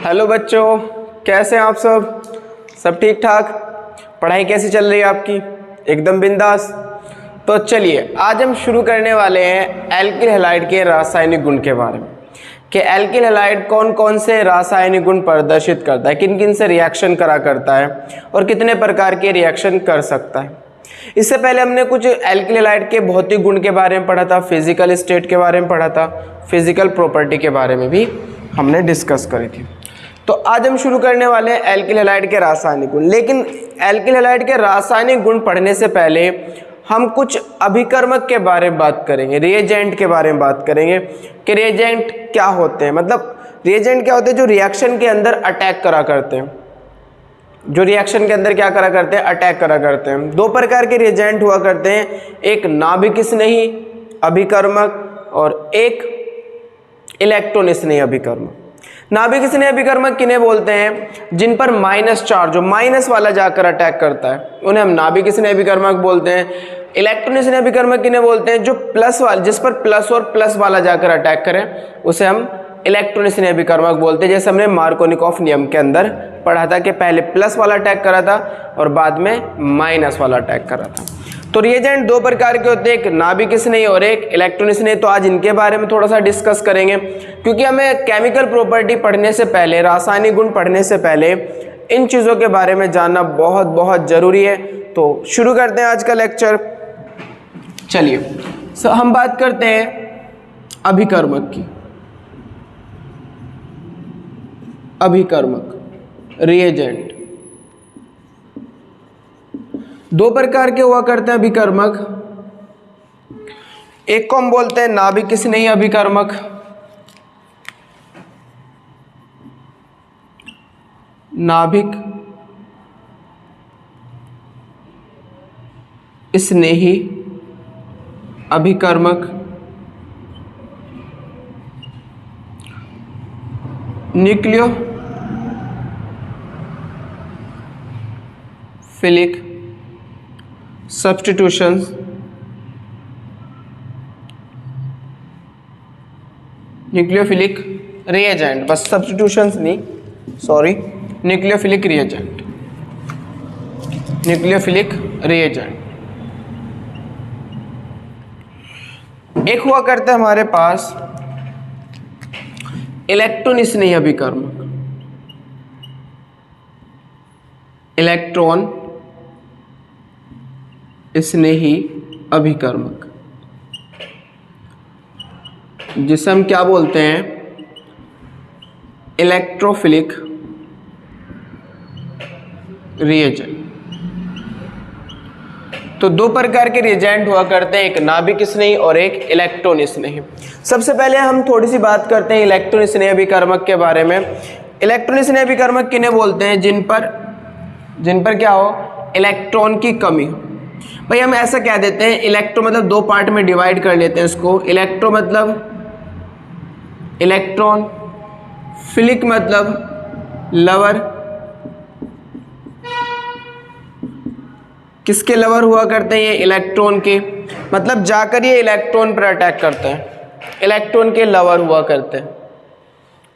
Hello बच्चों, कैसे हैं आप सब ठीक ठाक? पढ़ाई कैसी चल रही है आपकी? एकदम बिंदास। तो चलिए आज हम शुरू करने वाले हैं एल्किल हैलाइड के रासायनिक गुण के बारे में कि एल्किल हैलाइड कौन कौन से रासायनिक गुण प्रदर्शित करता है, किन किन से रिएक्शन करा करता है और कितने प्रकार के रिएक्शन कर सकता है। इससे पहले हमने कुछ एल्किल हैलाइड के भौतिक गुण के बारे में पढ़ा था, फिजिकल स्टेट के बारे में पढ़ा था, फिजिकल प्रॉपर्टी के बारे में भी हमने डिस्कस करी थी। तो आज हम शुरू करने वाले हैं एल्किल हैलाइड के रासायनिक गुण। लेकिन एल्किल हैलाइड के रासायनिक गुण पढ़ने से पहले हम कुछ अभिकर्मक के बारे में बात करेंगे, रिएजेंट के बारे में बात करेंगे कि रिएजेंट क्या होते हैं। मतलब रिएजेंट क्या होते हैं? जो रिएक्शन के अंदर अटैक करा करते हैं, जो रिएक्शन के अंदर क्या करा करते हैं? अटैक करा करते हैं। दो प्रकार के रिएजेंट हुआ करते हैं, एक नाभिक स्नेही अभिकर्मक और एक इलेक्ट्रॉन स्नेही अभिकर्मक। नाभिक स्नेही अभिकर्मक किन्हें बोलते हैं? जिन पर माइनस चार्ज हो, माइनस वाला जाकर अटैक करता है, उन्हें हम नाभिक स्नेही अभिकर्मक बोलते हैं। इलेक्ट्रॉन स्नेही अभिकर्मक किन्हें बोलते हैं? जो प्लस वाला, जिस पर प्लस और प्लस वाला जाकर अटैक करें, उसे हम इलेक्ट्रॉन स्नेही अभिकर्मक बोलते हैं। जैसे हमने मार्कोनिकॉफ नियम के अंदर पढ़ा था कि पहले प्लस वाला अटैक करा था और बाद में माइनस वाला अटैक करा था। तो रिएजेंट दो प्रकार के होते हैं, एक नाभिक स्नेही और एक इलेक्ट्रॉन स्नेही। तो आज इनके बारे में थोड़ा सा डिस्कस करेंगे, क्योंकि हमें केमिकल प्रॉपर्टी पढ़ने से पहले, रासायनिक गुण पढ़ने से पहले इन चीज़ों के बारे में जानना बहुत बहुत ज़रूरी है। तो शुरू करते हैं आज का लेक्चर। चलिए हम बात करते हैं अभिकर्मक की। अभिकर्मक, रिएजेंट दो प्रकार के हुआ करते हैं अभिकर्मक। एक को हम बोलते हैं नाभिक स्नेही अभिकर्मक, नाभिक स्नेही अभिकर्मक, न्यूक्लियोफिलिक सब्स्टिट्यूशंस, न्यूक्लियोफिलिक रिएजेंट, बस सब्स्टिट्यूशंस नहीं, sorry, nucleophilic reagent, nucleophilic reagent. एक हुआ करता है हमारे पास इलेक्ट्रॉन स्नेही अभिकर्मक, इलेक्ट्रॉन स्नेही अभिकर्मक, जिसे हम क्या बोलते हैं? Electrophilic reagent. तो दो प्रकार के रिएजेंट हुआ करते हैं, एक नाभिक स्नेही और एक इलेक्ट्रॉन स्नेही। सबसे पहले हम थोड़ी सी बात करते हैं इलेक्ट्रॉन स्नेही अभिकर्मक के बारे में। इलेक्ट्रॉन स्नेही अभिकर्मक किन्हें बोलते हैं? जिन पर क्या हो? इलेक्ट्रॉन की कमी हो। भाई हम ऐसा कह देते हैं, इलेक्ट्रो मतलब दो पार्ट में डिवाइड कर लेते हैं इसको। इलेक्ट्रो मतलब इलेक्ट्रॉन, फिलिक मतलब लवर। किसके लवर हुआ करते हैं? ये इलेक्ट्रॉन के, मतलब जाकर ये इलेक्ट्रॉन पर अटैक करते हैं, इलेक्ट्रॉन के लवर हुआ करते हैं।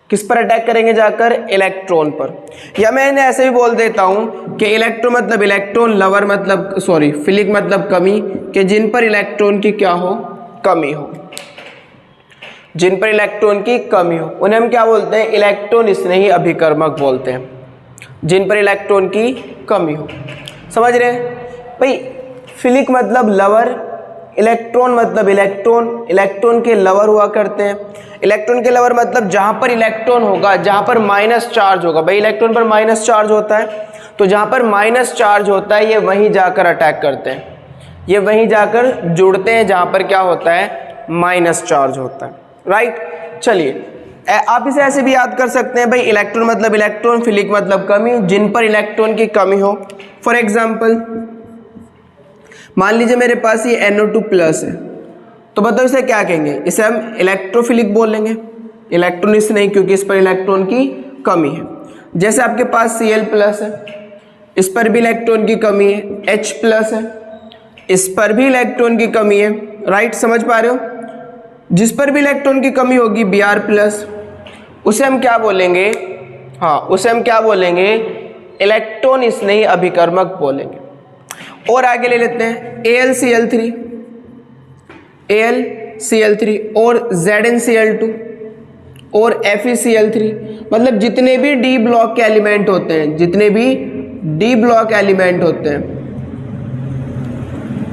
किस पर अटैक करेंगे? जाकर इलेक्ट्रॉन पर। या मैं इन्हें ऐसे भी बोल देता हूं कि इलेक्ट्रो मतलब इलेक्ट्रॉन, लवर मतलब सॉरी फिलिक मतलब कमी, कि जिन पर इलेक्ट्रॉन की क्या हो? कमी हो। जिन पर इलेक्ट्रॉन की कमी हो उन्हें हम क्या बोलते हैं? इलेक्ट्रॉन स्नेही अभिकर्मक बोलते हैं, जिन पर इलेक्ट्रॉन की कमी हो। समझ रहे भाई? फिलिक मतलब लवर, इलेक्ट्रॉन मतलब इलेक्ट्रॉन, इलेक्ट्रॉन के लवर हुआ करते हैं। इलेक्ट्रॉन के लवर मतलब जहां पर इलेक्ट्रॉन होगा, जहां पर माइनस चार्ज होगा। भाई इलेक्ट्रॉन पर माइनस चार्ज होता है, तो जहां पर माइनस चार्ज होता है ये वहीं जाकर अटैक करते हैं, ये वहीं जाकर जुड़ते हैं जहां पर क्या होता है? माइनस चार्ज होता है। राइट। चलिए आप इसे ऐसे भी याद कर सकते हैं, भाई इलेक्ट्रॉन मतलब इलेक्ट्रॉन, फिलिक मतलब कमी, जिन पर इलेक्ट्रॉन की कमी हो। फॉर एग्जाम्पल मान लीजिए मेरे पास ये NO2 प्लस है, तो बताओ इसे क्या कहेंगे? इसे हम इलेक्ट्रोफिलिक बोलेंगे, इलेक्ट्रॉन स्नेही, क्योंकि इस पर इलेक्ट्रॉन की कमी है। जैसे आपके पास Cl प्लस है, इस पर भी इलेक्ट्रॉन की कमी है। H प्लस है, इस पर भी इलेक्ट्रॉन की कमी है। राइट, समझ पा रहे हो? जिस पर भी इलेक्ट्रॉन की कमी होगी Br प्लस, उसे हम क्या बोलेंगे? हाँ, उसे हम क्या बोलेंगे, इलेक्ट्रॉन स्नेही अभिकर्मक बोलेंगे। और आगे ले लेते हैं AlCl3, AlCl3 और ZnCl2 और FeCl3, मतलब जितने भी डी ब्लॉक के एलिमेंट होते हैं, जितने भी डी ब्लॉक एलिमेंट होते हैं,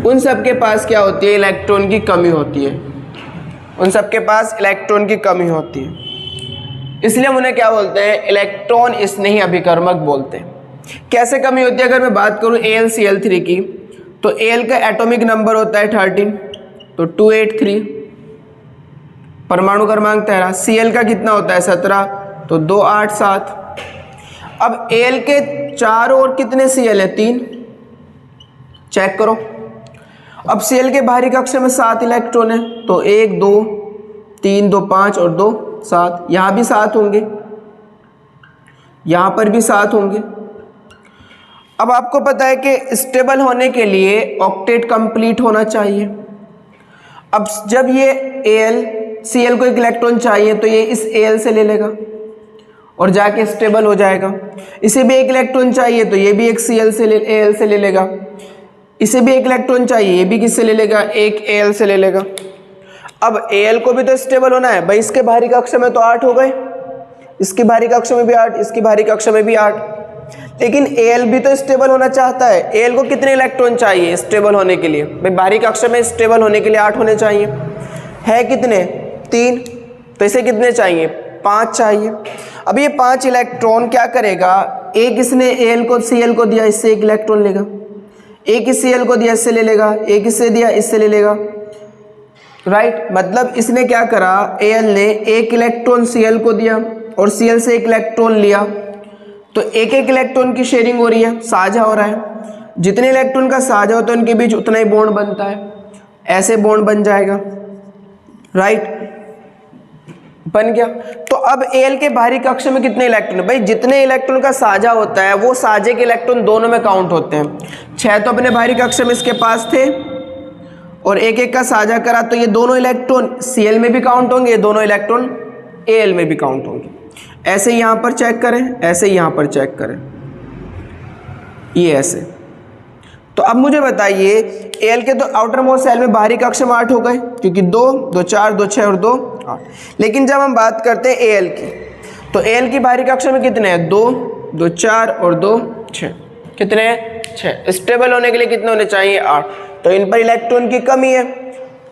उन सब के पास क्या होती है, इलेक्ट्रॉन की कमी होती है। उन सब के पास इलेक्ट्रॉन की कमी होती है, इसलिए हम उन्हें क्या बोलते हैं, इलेक्ट्रॉन स्नेही अभिकर्मक बोलते हैं। कैसे कमी होती है, अगर मैं बात करूं AlCl3 की, तो Al का एटॉमिक नंबर होता है 13, तो 283, परमाणु क्रमांक 13। Cl का कितना होता है 17, तो 287। अब Al के चारों ओर कितने Cl है, 3, चेक करो। अब Cl के बाहरी कक्षा में 7 इलेक्ट्रॉन है, तो 1 2 3 2 5 और 2 7, यहां भी 7 होंगे, यहां पर भी 7 होंगे। अब आपको पता है कि स्टेबल होने के लिए ऑक्टेट कंप्लीट होना चाहिए। अब जब ये AlCl को एक इलेक्ट्रॉन चाहिए, तो ये इस Al से ले लेगा और जाके स्टेबल हो जाएगा। इसे भी एक इलेक्ट्रॉन चाहिए, तो ये भी एक Al से ले लेगा। इसे भी एक इलेक्ट्रॉन चाहिए, ये भी किससे ले लेगा, एक Al से ले लेगा। अब Al को भी तो स्टेबल होना है भाई, इसके बाहरी कक्षा में तो 8 हो गए, इसकी बाहरी कक्षा में भी 8, इसकी बाहरी कक्षा में भी 8, लेकिन Al भी तो स्टेबल होना चाहता है। Al को कितने इलेक्ट्रॉन चाहिए स्टेबल होने के लिए, भाई बाहरी कक्षा में स्टेबल होने के लिए 8 होने चाहिए, है कितने, 3, तो इसे कितने चाहिए, 5 चाहिए। अब ये 5 इलेक्ट्रॉन क्या करेगा, एक इसने Al को Cl को दिया, इससे एक इलेक्ट्रॉन लेगा, एक इस Cl को दिया, इससे ले लेगा, एक इससे दिया, इससे ले लेगा, राइट। मतलब इसने क्या करा, Al ने एक इलेक्ट्रॉन Cl को दिया और Cl से एक इलेक्ट्रॉन लिया, तो एक एक इलेक्ट्रॉन की शेयरिंग हो रही है, साझा हो रहा है। जितने इलेक्ट्रॉन का साझा होता है उनके बीच उतना ही बॉन्ड बनता है, ऐसे बॉन्ड बन जाएगा, राइट, बन गया। तो अब Al के बाहरी कक्षा में कितने इलेक्ट्रॉन है, भाई जितने इलेक्ट्रॉन का साझा होता है वो साझे के इलेक्ट्रॉन दोनों में काउंट होते हैं। 6 तो अपने बाहरी कक्षा में इसके पास थे और एक एक का साझा करा, तो ये दोनों इलेक्ट्रॉन Cl में भी काउंट होंगे, ये दोनों इलेक्ट्रॉन Al में भी काउंट होंगे। ऐसे यहां पर चेक करें, ऐसे यहां पर चेक करें, ये ऐसे। तो अब मुझे बताइए, Al के तो आउटर मोस्ट सेल में बाहरी कक्षा में 8 हो गए, क्योंकि 2 2 4 2 6 और 2 8। लेकिन जब हम बात करते हैं Al की, तो Al की बाहरी कक्षा में कितने हैं, 2 2 4 और 2 6, कितने हैं, 6। स्टेबल होने के लिए कितने होने चाहिए, 8। तो इन पर इलेक्ट्रॉन की कमी है,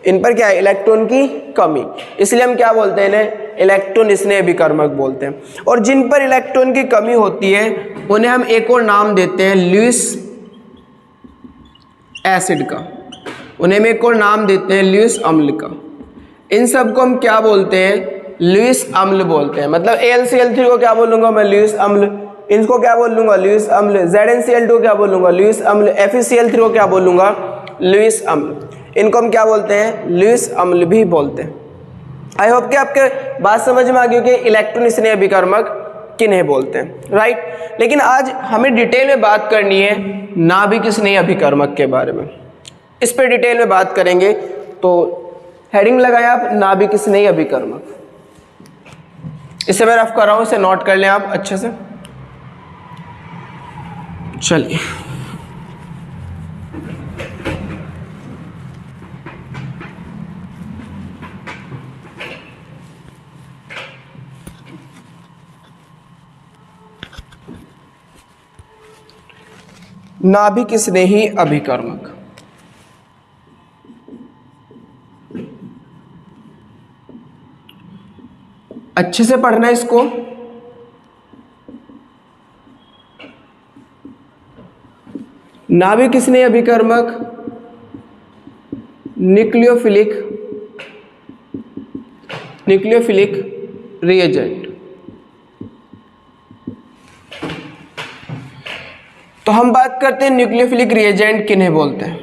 इन पर क्या है, इलेक्ट्रॉन की कमी, इसलिए हम क्या बोलते हैं इन्हें, इलेक्ट्रॉन स्नेही अभिकर्मक बोलते हैं। और जिन पर इलेक्ट्रॉन की कमी होती है उन्हें हम एक और नाम देते हैं ल्यूइस एसिड का, उन्हें हम एक और नाम देते हैं ल्यूइस अम्ल का। इन सब को हम क्या बोलते हैं, ल्यूइस अम्ल बोलते हैं। मतलब AlCl3 को क्या बोलूंगा मैं, ल्यूइस अम्ल, इनको क्या बोल लूंगा, ल्यूइस अम्ल। ZnCl2 को क्या बोलूंगा, ल्यूइस अम्ल। FeCl3 को क्या बोलूंगा, ल्यूइस अम्ल। इनको हम क्या बोलते हैं, ल्यूइस अम्ल भी बोलते हैं। आई होप कि आपके बात समझ में आ गई कि इलेक्ट्रॉन स्नेही अभिकर्मक किन्हें बोलते हैं, राइट। लेकिन आज हमें डिटेल में बात करनी है नाभिक स्नेही अभिकर्मक के बारे में, इस पर डिटेल में बात करेंगे। तो हेडिंग लगाया आप, नाभिक स्नेही अभिकर्मक। इसे मैं रफ कर रहा हूं, इसे नोट कर लें आप अच्छे से। चलिए, नाभिक स्नेही अभिकर्मक। अच्छे से पढ़ना इसको। नाभिक स्नेही अभिकर्मक न्यूक्लियोफिलिक रिएजेंट। तो हम बात करते हैं न्यूक्लियोफिलिक रिएजेंट किन्हें बोलते हैं।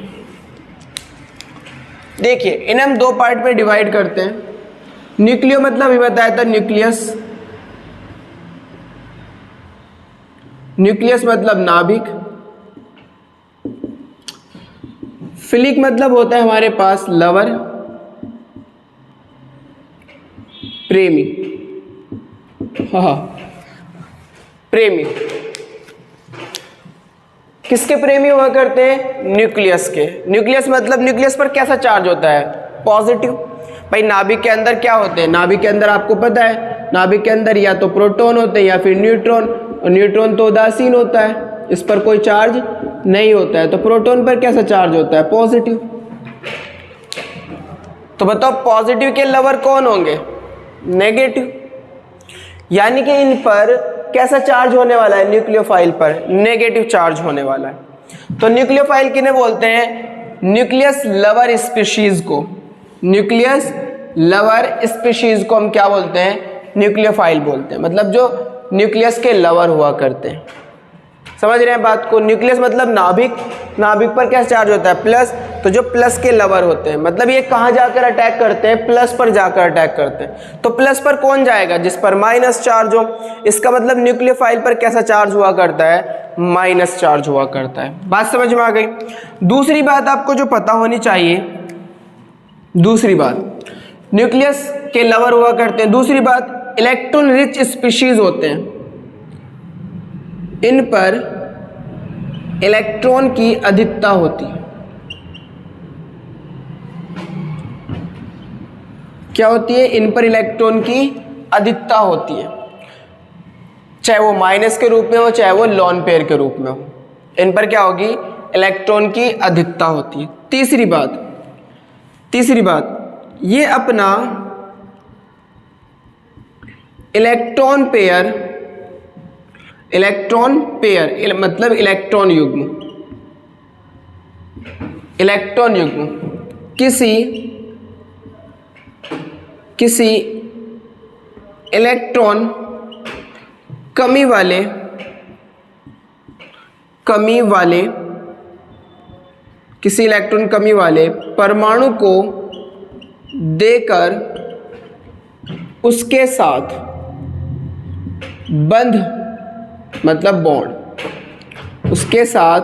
देखिए, इन्हें हम 2 पार्ट में डिवाइड करते हैं। न्यूक्लियो मतलब ये बताया था न्यूक्लियस, न्यूक्लियस मतलब नाभिक। फिलिक मतलब होता है हमारे पास लवर, प्रेमी। हाँ, प्रेमी। किसके प्रेमी हुआ करते हैं? न्यूक्लियस के। न्यूक्लियस मतलब न्यूक्लियस पर कैसा चार्ज होता है? पॉजिटिव। भाई नाभिक के अंदर क्या होते हैं? नाभिक के अंदर आपको पता है, नाभिक के अंदर या तो प्रोटॉन होते हैं या फिर न्यूट्रॉन, और न्यूट्रॉन तो उदासीन होता है, इस पर कोई चार्ज नहीं होता है। तो प्रोटॉन पर कैसा चार्ज होता है? पॉजिटिव। तो बताओ पॉजिटिव के लवर कौन होंगे? नेगेटिव। यानी कि इन पर कैसा चार्ज होने वाला है? न्यूक्लियोफाइल पर नेगेटिव चार्ज होने वाला है। तो न्यूक्लियोफाइल किन्हें बोलते हैं? न्यूक्लियस लवर स्पीशीज को। न्यूक्लियस लवर स्पीशीज को हम क्या बोलते हैं? न्यूक्लियोफाइल बोलते हैं। मतलब जो न्यूक्लियस के लवर हुआ करते हैं। समझ रहे हैं बात को? न्यूक्लियस मतलब नाभिक, नाभिक पर क्या चार्ज होता है? प्लस। तो जो प्लस के लवर होते हैं, मतलब ये कहाँ जाकर अटैक करते हैं? प्लस पर जाकर अटैक करते हैं। तो प्लस पर कौन जाएगा? जिस पर माइनस चार्ज हो। इसका मतलब न्यूक्लियोफाइल पर कैसा चार्ज हुआ करता है? माइनस चार्ज हुआ करता है। बात समझ में आ गई? दूसरी बात आपको जो पता होनी चाहिए, दूसरी बात, न्यूक्लियस के लवर हुआ करते हैं। दूसरी बात, इलेक्ट्रॉन रिच स्पीशीज होते हैं, इन पर इलेक्ट्रॉन की अधिकता होती है। क्या होती है? इन पर इलेक्ट्रॉन की अधिकता होती है, चाहे वो माइनस के रूप में हो, चाहे वो लॉन पेयर के रूप में हो। इन पर क्या होगी? इलेक्ट्रॉन की अधिकता होती है। तीसरी बात, ये अपना इलेक्ट्रॉन पेयर मतलब इलेक्ट्रॉन युग्म किसी इलेक्ट्रॉन कमी वाले परमाणु को देकर उसके साथ बंध मतलब बॉन्ड, उसके साथ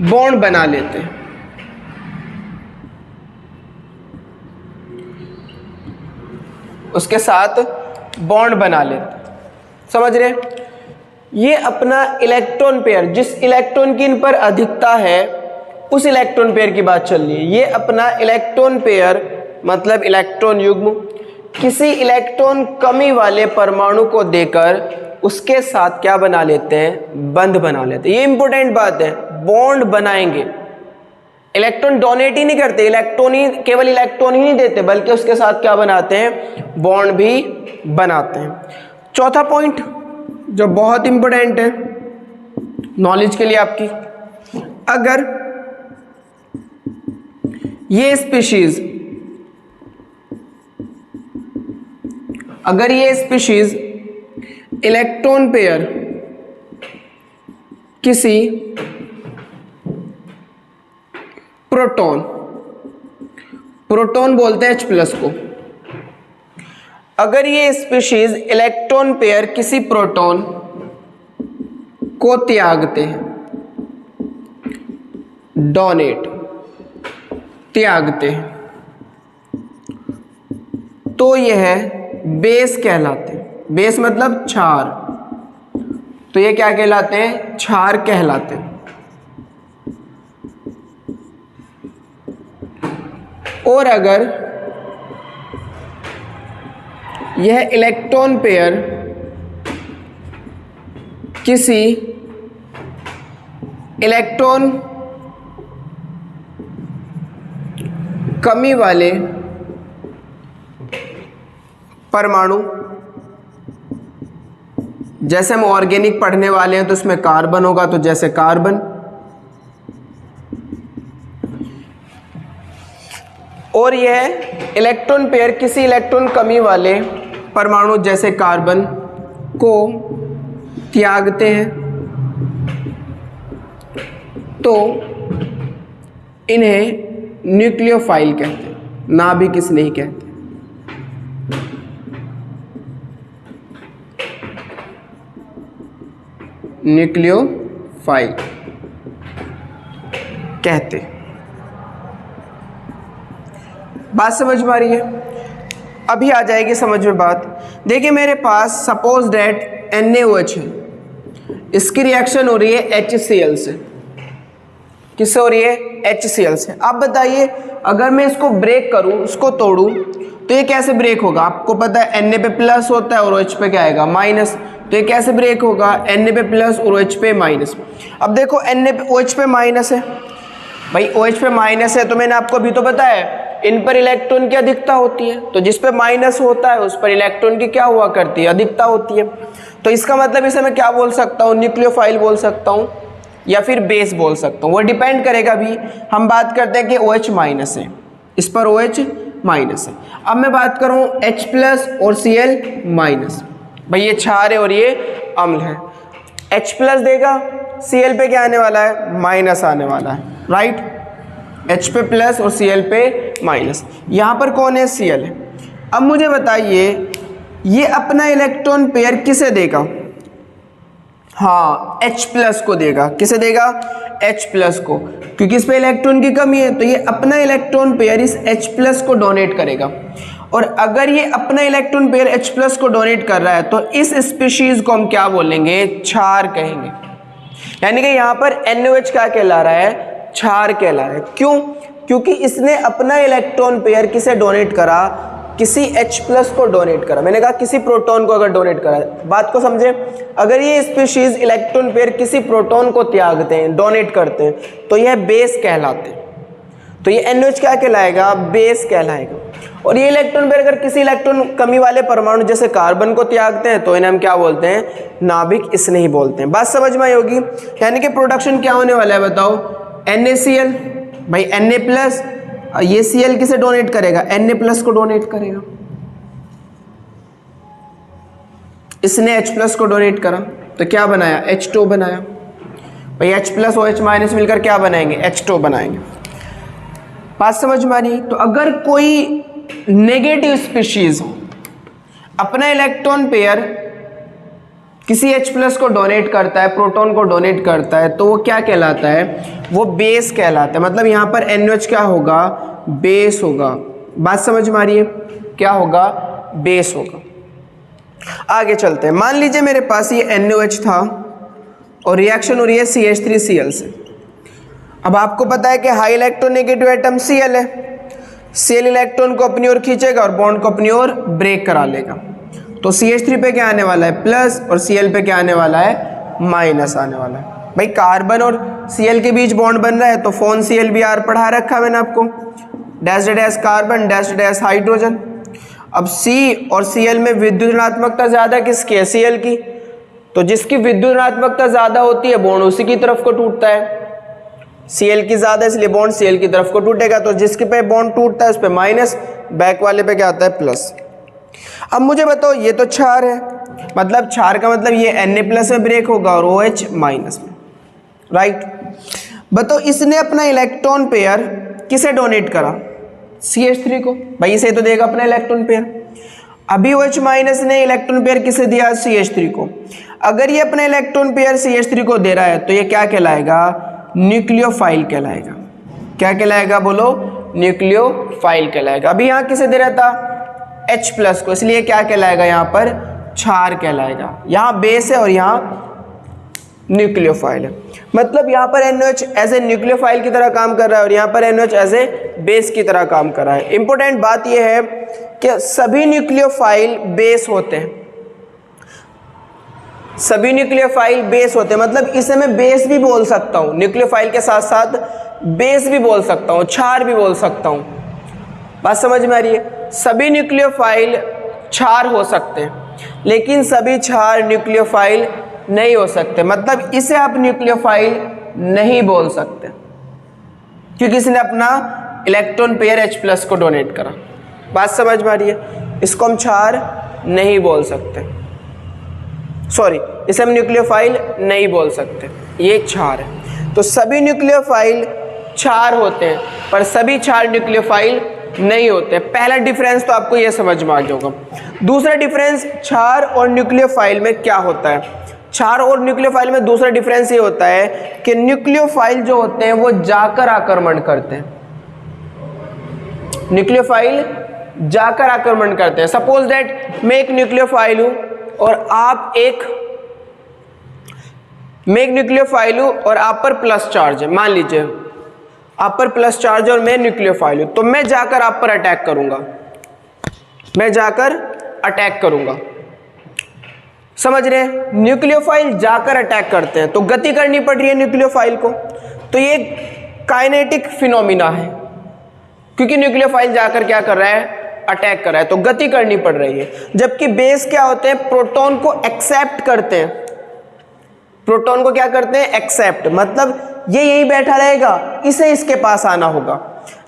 बॉन्ड बना लेते हैं। उसके साथ बॉन्ड बना लेते। समझ रहे? ये अपना इलेक्ट्रॉन पेयर, जिस इलेक्ट्रॉन की इन पर अधिकता है उस इलेक्ट्रॉन पेयर की बात चल रही है। ये अपना इलेक्ट्रॉन पेयर मतलब इलेक्ट्रॉन युग्म किसी इलेक्ट्रॉन कमी वाले परमाणु को देकर उसके साथ क्या बना लेते हैं? बंध बना लेते हैं। ये इंपॉर्टेंट बात है, बॉन्ड बनाएंगे। इलेक्ट्रॉन डोनेट ही नहीं करते, केवल इलेक्ट्रॉन ही नहीं देते, बल्कि उसके साथ क्या बनाते हैं? बॉन्ड भी बनाते हैं। चौथा पॉइंट जो बहुत इंपॉर्टेंट है नॉलेज के लिए आपकी, अगर ये स्पीशीज इलेक्ट्रॉन पेयर किसी प्रोटॉन बोलते हैं H+ को, अगर ये स्पीशीज इलेक्ट्रॉन पेयर किसी प्रोटॉन को त्यागते हैं, त्यागते हैं, तो यह बेस कहलाते हैं। बेस मतलब क्षार, तो ये क्या कहलाते हैं? क्षार कहलाते हैं। और अगर यह इलेक्ट्रॉन पेयर किसी इलेक्ट्रॉन कमी वाले परमाणु, जैसे हम ऑर्गेनिक पढ़ने वाले हैं तो इसमें कार्बन होगा, तो जैसे कार्बन, और यह इलेक्ट्रॉन पेयर किसी इलेक्ट्रॉन कमी वाले परमाणु जैसे कार्बन को त्यागते हैं, तो इन्हें न्यूक्लियोफाइल कहते हैं, नाभिक इसलिए कहते हैं। न्यूक्लियोफाइल कहते हैं। बात समझ में आ रही है? अभी आ जाएगी समझ में बात। देखिए मेरे पास सपोज दैट NaOH है, इसकी रिएक्शन हो रही है HCl से। किससे हो रही है? HCl से। आप बताइए अगर मैं इसको ब्रेक करूं, उसको तोड़ूं, तो ये कैसे ब्रेक होगा? आपको पता है Na पे प्लस होता है और OH पे क्या आएगा? माइनस। तो ये कैसे ब्रेक होगा? Na पे प्लस और OH पे माइनस। अब देखो Na पे OH पे माइनस है, भाई OH पे माइनस है, तो मैंने आपको अभी तो बताया इन पर इलेक्ट्रॉन की अधिकता होती है, तो जिस पे माइनस होता है उस पर इलेक्ट्रॉन की क्या हुआ करती है? अधिकता होती है। तो इसका मतलब इसे मैं क्या बोल सकता हूँ? न्यूक्लियोफाइल बोल सकता हूँ या फिर बेस बोल सकता हूँ, वो डिपेंड करेगा। अभी हम बात करते हैं कि OH माइनस है, इस पर OH माइनस है। अब मैं बात करूँ H प्लस और Cl माइनस, भाई ये क्षार है और ये अम्ल है। H प्लस देगा, Cl पे क्या आने वाला है? माइनस आने वाला है, राइट। H पे प्लस और Cl पे माइनस। यहाँ पर कौन है? Cl है। अब मुझे बताइए ये अपना इलेक्ट्रॉन पेयर किसे देगा? हाँ, H प्लस को देगा। किसे देगा? H प्लस को, क्योंकि इस पे इलेक्ट्रॉन की कमी है, तो ये अपना इलेक्ट्रॉन पेयर इस H प्लस को डोनेट करेगा। और अगर ये अपना इलेक्ट्रॉन पेयर H प्लस को डोनेट कर रहा है तो इस स्पीशीज को हम क्या बोलेंगे? क्षार कहेंगे। यानी कि यहाँ पर NaOH क्या कहला रहा है? क्षार कहला रहा है। क्यों? क्योंकि इसने अपना इलेक्ट्रॉन पेयर किसे डोनेट करा? किसी H प्लस को डोनेट करा। मैंने कहा किसी प्रोटॉन को अगर डोनेट करा, बात को समझे। अगर ये स्पीशीज इलेक्ट्रॉन पेयर किसी प्रोटॉन को त्यागते हैं, डोनेट करते हैं, तो यह बेस कहलाते हैं। तो ये NaOH क्या कहलाएगा? बेस कहलाएगा। और ये इलेक्ट्रॉन पेयर अगर किसी इलेक्ट्रॉन कमी वाले परमाणु जैसे कार्बन को त्यागते हैं तो इन्हें हम क्या बोलते हैं? नाभिक स्नेही बोलते हैं। बात समझ में आई होगी। यानी कि प्रोडक्शन क्या होने वाला है बताओ? NaCl, भाई Na प्लस, ये Cl किसे डोनेट करेगा? Na प्लस को डोनेट करेगा। इसने H प्लस को डोनेट करा तो क्या बनाया? H2 बनाया। भाई H प्लस OH माइनस मिलकर क्या बनाएंगे? H2 बनाएंगे। बात समझ में आ रही? तो अगर कोई नेगेटिव स्पीशीज अपना इलेक्ट्रॉन पेयर किसी H प्लस को डोनेट करता है, प्रोटॉन को डोनेट करता है, तो वो क्या कहलाता है? वो बेस कहलाता है। मतलब यहाँ पर NaOH क्या होगा? बेस होगा। बात समझ में आ रही है? क्या होगा? बेस होगा। आगे चलते हैं। मान लीजिए मेरे पास ये NaOH था और रिएक्शन हो रही है CH3Cl से। अब आपको पता है कि हाई इलेक्ट्रोनेगेटिव एटम Cl है। Cl इलेक्ट्रॉन को अपनी ओर खींचेगा और बॉन्ड को अपनी ओर ब्रेक करा लेगा। तो CH3 पे क्या आने वाला है? प्लस, और Cl पे क्या आने वाला है? माइनस आने वाला है। भाई कार्बन और Cl के बीच बॉन्ड बन रहा है, तो फोन ClBr पढ़ा रखा मैंने आपको। Dash dash carbon, dash dash hydrogen. अब C और Cl में विद्युत ऋणात्मकता ज्यादा किसकी है? Cl की। तो जिसकी विद्युत ऋणात्मकता ज्यादा होती है बॉन्ड उसी की तरफ को टूटता है। Cl की ज्यादा, इसलिए बॉन्ड Cl की तरफ को टूटेगा। तो जिसके पे बॉन्ड टूटता है उस पे माइनस, बैक वाले पे क्या आता है? प्लस। अब मुझे बताओ ये तो क्षार है, मतलब क्षार का मतलब ये Na प्लस में ब्रेक होगा और OH माइनस में, राइट। बताओ इसने अपना इलेक्ट्रॉन पेयर किसे डोनेट करा? CH3 को। भाई इसे तो देगा अपना इलेक्ट्रॉन पेयर। अभी OH माइनस ने इलेक्ट्रॉन पेयर किसे दिया? CH3 को। अगर ये अपना इलेक्ट्रॉन पेयर CH3 को दे रहा है तो ये क्या कहलाएगा? न्यूक्लियोफाइल कहलाएगा। क्या कहलाएगा? बोलो। न्यूक्लियोफाइल कहलाएगा। अभी यहाँ किसे दे रहा था? H प्लस को, इसलिए क्या कहलाएगा? यहाँ पर क्षार कहलाएगा। यहाँ बेस है और यहाँ न्यूक्लियोफाइल है। मतलब यहाँ पर NaOH एज ए न्यूक्लियोफाइल की तरह काम कर रहा है और यहाँ पर NaOH एज ए बेस की तरह काम कर रहा है। इंपॉर्टेंट बात यह है कि सभी न्यूक्लियोफाइल बेस होते हैं। सभी न्यूक्लियोफाइल बेस होते हैं, मतलब इसे मैं बेस भी बोल सकता हूँ, न्यूक्लियोफाइल के साथ साथ बेस भी बोल सकता हूँ, क्षार भी बोल सकता हूँ। बात समझ में आ रही है? सभी न्यूक्लियोफाइल क्षार हो सकते हैं, लेकिन सभी क्षार न्यूक्लियोफाइल नहीं हो सकते। मतलब इसे आप न्यूक्लियोफाइल नहीं बोल सकते क्योंकि इसने अपना इलेक्ट्रॉन पेयर H प्लस को डोनेट करा। बात समझ में आ रही है? इसको हम क्षार नहीं बोल सकते, सॉरी, इसे हम न्यूक्लियोफाइल नहीं बोल सकते, ये क्षार है। तो सभी न्यूक्लियोफाइल क्षार होते हैं पर सभी क्षार न्यूक्लियोफाइल नहीं होते। पहला डिफरेंस तो आपको यह समझ में आ गया होगा। दूसरा डिफरेंस क्षार और न्यूक्लियोफाइल में क्या होता है? क्षार और न्यूक्लियोफाइल में दूसरा डिफरेंस ये होता है कि न्यूक्लियोफाइल जो होते हैं वो जाकर आक्रमण करते हैं। न्यूक्लियोफाइल जाकर आक्रमण करते हैं। सपोज दैट मैं एक न्यूक्लियोफाइल हूं और आप एक मैं एक न्यूक्लियोफाइल हूं और आप पर प्लस चार्ज है, मान लीजिए आप पर प्लस चार्ज है और मैं न्यूक्लियोफाइल हूं, तो मैं जाकर आप पर अटैक करूंगा, मैं जाकर अटैक करूंगा, समझ रहे हैं? न्यूक्लियोफाइल जाकर अटैक करते हैं तो गति करनी पड़ रही है न्यूक्लियोफाइल को, तो ये काइनेटिक फिनोमिना है, क्योंकि न्यूक्लियोफाइल जाकर क्या कर रहा है, अटैक कर रहा है, तो गति करनी पड़ रही है। जबकि बेस क्या होते हैं, प्रोटॉन को एक्सेप्ट करते हैं, प्रोटॉन को क्या करते हैं, एक्सेप्ट, मतलब ये यही बैठा रहेगा, इसे इसके पास आना होगा।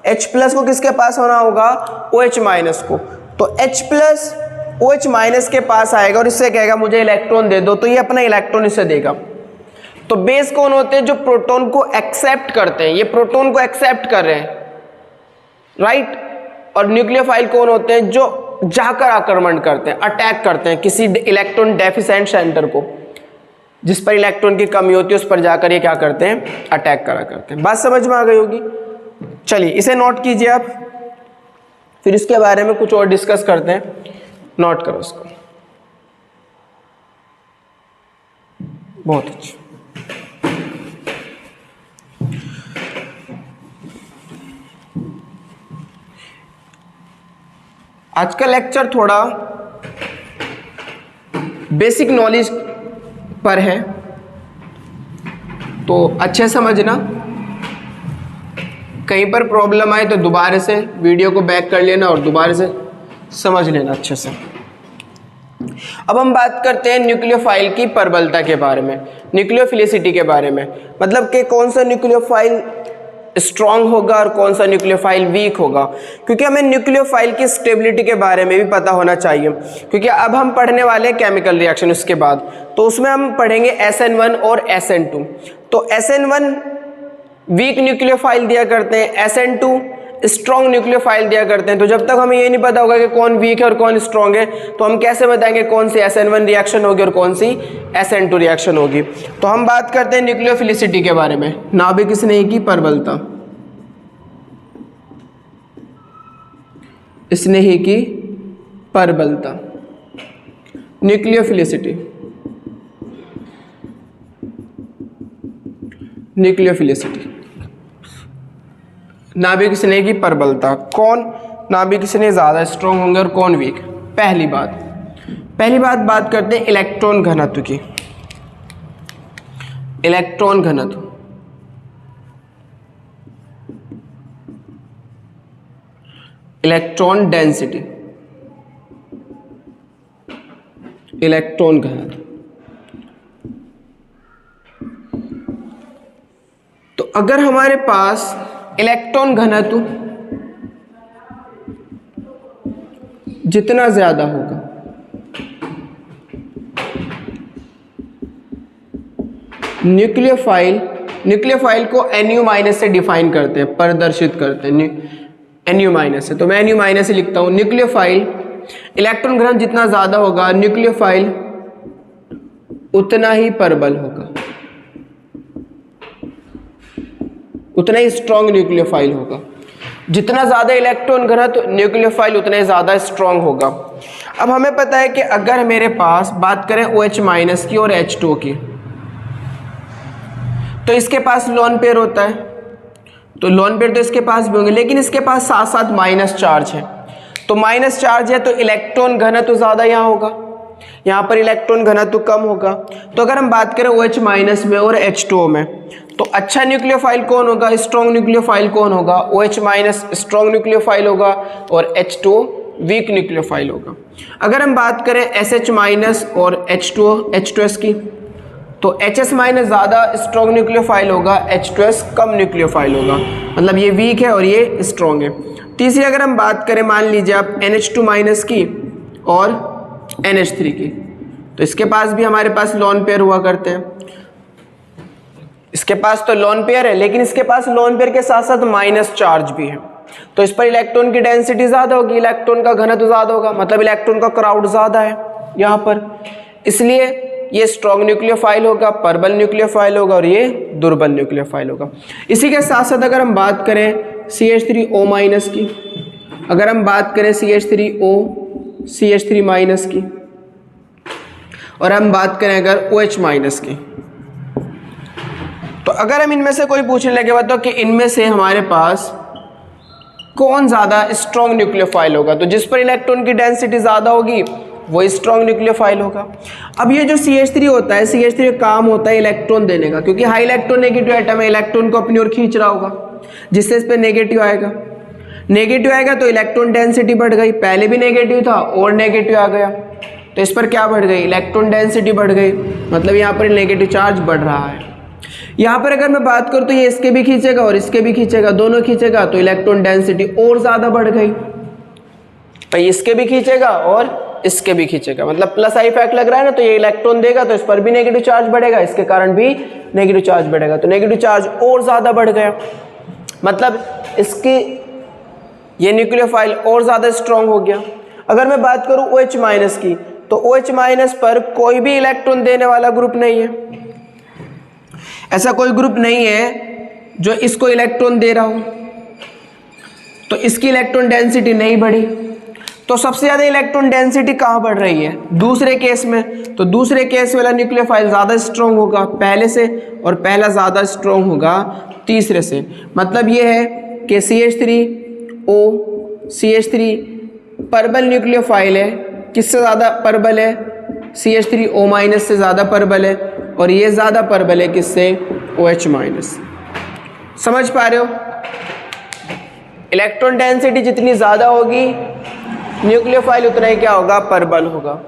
H प्लस को किसके पास होना होगा, OH माइनस को, तो H प्लस OH माइनस के पास आएगा और इससे कहेगा मुझे इलेक्ट्रॉन दे दो, तो ये अपना इलेक्ट्रॉन इसे देगा। तो बेस कौन होते हैं, जो प्रोटॉन को एक्सेप्ट करते हैं, ये प्रोटॉन को एक्सेप्ट कर रहे हैं, राइट। और न्यूक्लियोफाइल कौन होते हैं, जो जाकर आक्रमण करते हैं, अटैक करते हैं किसी इलेक्ट्रॉन डेफिशिएंट सेंटर को, जिस पर इलेक्ट्रॉन की कमी होती है उस पर जाकर ये क्या करते हैं, अटैक करा करते हैं। बात समझ में आ गई होगी। चलिए इसे नोट कीजिए आप, फिर इसके बारे में कुछ और डिस्कस करते हैं। नोट करो इसको, बहुत अच्छा। आज का लेक्चर थोड़ा बेसिक नॉलेज पर है, तो अच्छे समझना, कहीं पर प्रॉब्लम आए तो दोबारा से वीडियो को बैक कर लेना और दोबारा से समझ लेना अच्छे से। अब हम बात करते हैं न्यूक्लियोफाइल की प्रबलता के बारे में, न्यूक्लियोफिलिसिटी के बारे में, मतलब कि कौन सा न्यूक्लियोफाइल स्ट्रॉन्ग होगा और कौन सा न्यूक्लियोफाइल वीक होगा, क्योंकि हमें न्यूक्लियोफाइल की स्टेबिलिटी के बारे में भी पता होना चाहिए, क्योंकि अब हम पढ़ने वाले हैं केमिकल रिएक्शन उसके बाद, तो उसमें हम पढ़ेंगे SN1 और SN2। तो SN1 वीक न्यूक्लियोफाइल दिया करते हैं, SN2 स्ट्रॉन्ग न्यूक्लियोफाइल दिया करते हैं। तो जब तक हमें ये नहीं पता होगा कि कौन वीक है और कौन स्ट्रॉन्ग है, तो हम कैसे बताएंगे कौन सी SN1 रिएक्शन होगी और कौन सी SN2 रिएक्शन होगी। तो हम बात करते हैं न्यूक्लियोफिलिसिटी के बारे में, नाभिक स्नेह की प्रबलता, स्नेह की प्रबलता, न्यूक्लियोफिलिसिटी, न्यूक्लियोफिलिसिटी, नाभिक स्नेह की प्रबलता, कौन नाभिक स्नेह ज़्यादा स्ट्रॉन्ग होंगे और कौन वीक। पहली बात करते हैं इलेक्ट्रॉन घनत्व की, इलेक्ट्रॉन घनत्व, इलेक्ट्रॉन डेंसिटी, इलेक्ट्रॉन घनत्व। तो अगर हमारे पास इलेक्ट्रॉन घनत्व जितना ज्यादा होगा, न्यूक्लियोफाइल को NU माइनस से डिफाइन करते हैं, प्रदर्शित करते हैं NU माइनस से, तो मैं NU माइनस से लिखता हूं। न्यूक्लियोफाइल इलेक्ट्रॉन घनत्व जितना ज्यादा होगा, न्यूक्लियोफाइल उतना ही प्रबल होगा, उतना ही स्ट्रॉन्ग न्यूक्लियोफाइल होगा। जितना ज़्यादा इलेक्ट्रॉन घनत्व न्यूक्लियोफाइल उतना ही ज़्यादा स्ट्रॉन्ग होगा। अब हमें पता है कि अगर मेरे पास बात करें OH माइनस की और H2 की, तो इसके पास लोन पेयर होता है, तो लोन पेयर तो इसके पास भी होंगे, लेकिन इसके पास साथ साथ माइनस चार्ज है, तो माइनस चार्ज है तो इलेक्ट्रॉन घनत्व ज़्यादा यहाँ होगा, यहाँ पर इलेक्ट्रॉन घनत्व कम होगा। तो अगर हम बात करें OH माइनस में और H2O में, तो अच्छा न्यूक्लियोफाइल कौन होगा, स्ट्रॉन्ग न्यूक्लियोफाइल कौन होगा, OH माइनस स्ट्रॉन्ग न्यूक्लियोफाइल होगा और H2O वीक न्यूक्लियोफाइल होगा। अगर हम बात करें SH माइनस और H2S की, तो HS माइनस ज़्यादा स्ट्रॉन्ग न्यूक्लियोफाइल होगा, H2S कम न्यूक्लियोफाइल होगा, मतलब ये वीक है और ये स्ट्रॉन्ग है। तीसरी अगर हम बात करें, मान लीजिए आप NH2 माइनस की और NH3 की, तो इसके पास भी हमारे पास लोन पेयर हुआ करते हैं, इसके पास तो लोन पेयर है, लेकिन इसके पास लोन पेयर के साथ साथ माइनस चार्ज भी है, तो इस पर इलेक्ट्रॉन की डेंसिटी ज़्यादा होगी, इलेक्ट्रॉन का घनत्व ज़्यादा होगा, मतलब इलेक्ट्रॉन का क्राउड ज़्यादा है यहाँ पर, इसलिए ये स्ट्रॉन्ग न्यूक्लियोफाइल होगा, प्रबल न्यूक्लियोफाइल होगा और ये दुर्बल न्यूक्लियोफाइल होगा। इसी के साथ साथ अगर हम बात करें CH3O माइनस की, अगर हम बात करें CH3 माइनस की, और हम बात करें अगर OH माइनस की, तो अगर हम इनमें से कोई पूछने लगे बताओ कि इनमें से हमारे पास कौन ज़्यादा स्ट्रॉन्ग न्यूक्लियोफाइल होगा, तो जिस पर इलेक्ट्रॉन की डेंसिटी ज़्यादा होगी वो स्ट्रॉन्ग न्यूक्लियोफाइल होगा। अब ये जो CH3 होता है, CH3 का काम होता है इलेक्ट्रॉन देने का, क्योंकि हाई इलेक्ट्रॉन नेगेटिव एटम है, इलेक्ट्रॉन को अपनी ओर खींच रहा होगा, जिससे इस पर नेगेटिव आएगा। नेगेटिव आएगा तो इलेक्ट्रॉन डेंसिटी बढ़ गई, पहले भी नेगेटिव था और नेगेटिव आ गया तो इस पर क्या बढ़ गई, इलेक्ट्रॉन डेंसिटी बढ़ गई, मतलब यहाँ पर नेगेटिव चार्ज बढ़ रहा है। यहाँ पर अगर मैं बात करूँ तो ये इसके भी खींचेगा और इसके भी खींचेगा, दोनों खींचेगा तो इलेक्ट्रॉन डेंसिटी और ज़्यादा बढ़ गई। तो इसके भी खींचेगा और इसके भी खींचेगा, मतलब प्लस आई इफेक्ट लग रहा है ना, तो ये इलेक्ट्रॉन देगा तो इस पर भी नेगेटिव चार्ज बढ़ेगा, इसके कारण भी नेगेटिव चार्ज बढ़ेगा, तो नेगेटिव चार्ज और ज़्यादा बढ़ गया, मतलब इसकी ये न्यूक्लियोफाइल और ज़्यादा स्ट्रॉन्ग हो गया। अगर मैं बात करूँ OH माइनस की, तो OH माइनस पर कोई भी इलेक्ट्रॉन देने वाला ग्रुप नहीं है, ऐसा कोई ग्रुप नहीं है जो इसको इलेक्ट्रॉन दे रहा हो, तो इसकी इलेक्ट्रॉन डेंसिटी नहीं बढ़ी। तो सबसे ज़्यादा इलेक्ट्रॉन डेंसिटी कहाँ बढ़ रही है, दूसरे केस में, तो दूसरे केस वाला न्यूक्लियोफाइल ज़्यादा स्ट्रॉन्ग होगा पहले से, और पहला ज़्यादा स्ट्रॉन्ग होगा तीसरे से। मतलब ये है कि CH3O CH3 परबल न्यूक्लियोफाइल है, किससे ज़्यादा परबल है, CH3O माइनस से ज़्यादा परबल है, और ये ज़्यादा परबल है किससे, OH माइनस। समझ पा रहे हो, इलेक्ट्रॉन डेंसिटी जितनी ज़्यादा होगी न्यूक्लियोफाइल उतना ही क्या होगा, परबल होगा।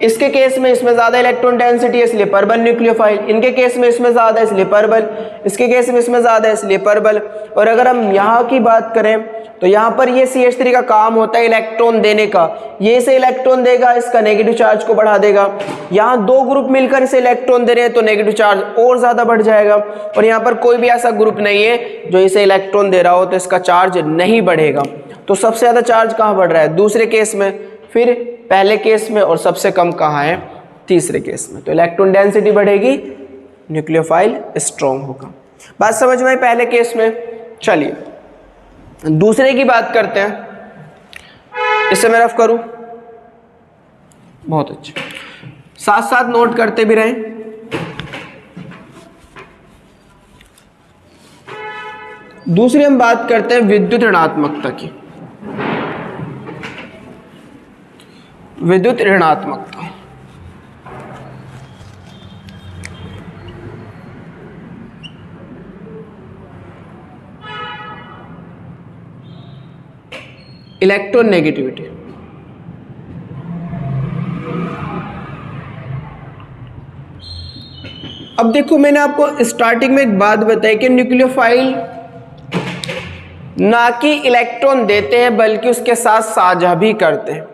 इसके केस में इसमें ज़्यादा इलेक्ट्रॉन डेंसिटी है इसलिए परबल न्यूक्लियोफाइल, इनके केस में इसमें ज़्यादा है इसलिए परबल, इसके केस में इसमें ज़्यादा है इसलिए परबल। और अगर हम यहाँ की बात करें तो यहाँ पर ये CH3 का काम होता है इलेक्ट्रॉन देने का, ये इसे इलेक्ट्रॉन देगा, इसका नेगेटिव चार्ज को बढ़ा देगा। यहाँ दो ग्रुप मिलकर इसे इलेक्ट्रॉन दे रहे हैं तो नेगेटिव चार्ज और ज़्यादा बढ़ जाएगा, और यहाँ पर कोई भी ऐसा ग्रुप नहीं है जो इसे इलेक्ट्रॉन दे रहा हो तो इसका चार्ज नहीं बढ़ेगा। तो सबसे ज़्यादा चार्ज कहाँ बढ़ रहा है, दूसरे केस में, फिर पहले केस में, और सबसे कम कहाँ है, तीसरे केस में। तो इलेक्ट्रॉन डेंसिटी बढ़ेगी, न्यूक्लियोफाइल स्ट्रॉन्ग होगा। बात समझ में आई पहले केस में। चलिए दूसरे की बात करते हैं, इसे मैं रफ करूं, बहुत अच्छा, साथ साथ नोट करते भी रहें। दूसरी हम बात करते हैं विद्युत ऋणात्मकता की। विद्युत ऋणात्मकता, इलेक्ट्रॉन नेगेटिविटी। अब देखो मैंने आपको स्टार्टिंग में एक बात बताई कि न्यूक्लियोफाइल ना कि इलेक्ट्रॉन देते हैं बल्कि उसके साथ साझा भी करते हैं।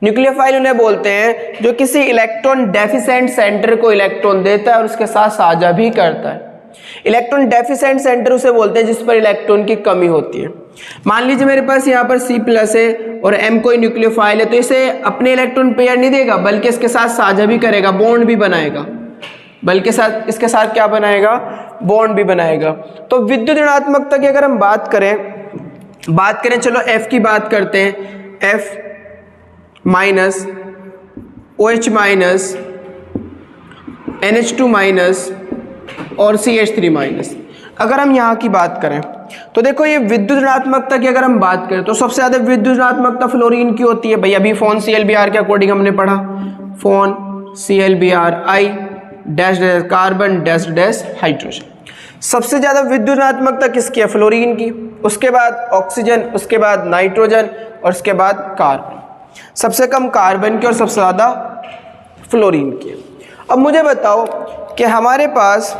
न्यूक्लियोफाइल उन्हें बोलते हैं जो किसी इलेक्ट्रॉन डेफिशिएंट सेंटर को इलेक्ट्रॉन देता है और उसके साथ साझा भी करता है। इलेक्ट्रॉन डेफिशिएंट सेंटर उसे बोलते हैं जिस पर इलेक्ट्रॉन की कमी होती है। मान लीजिए मेरे पास यहाँ पर C+ है और M कोई न्यूक्लियोफाइल है, तो इसे अपने इलेक्ट्रॉन पेयर नहीं देगा बल्कि इसके साथ साझा भी करेगा, बॉन्ड भी बनाएगा, बल्कि इसके साथ क्या बनाएगा, बॉन्ड भी बनाएगा। तो विद्युत ऋणात्मकता की अगर हम बात करें चलो F की बात करते हैं, F minus, OH minus, NH2 minus और CH3 माइनस। अगर हम यहाँ की बात करें तो देखो ये विद्युत ऋणात्मकता की अगर हम बात करें तो सबसे ज़्यादा विद्युत ऋणात्मकता फ्लोरीन की होती है। भाई अभी फोन ClBr के अकॉर्डिंग हमने पढ़ा, phone ClBr I dash dash carbon dash dash hydrogen. सबसे ज़्यादा विद्युत ऋणात्मकता किसकी है, फ्लोरीन की, उसके बाद ऑक्सीजन, उसके बाद नाइट्रोजन और उसके बाद कार्बन। सबसे कम कार्बन की और सबसे ज़्यादा फ्लोरीन की। अब मुझे बताओ कि हमारे पास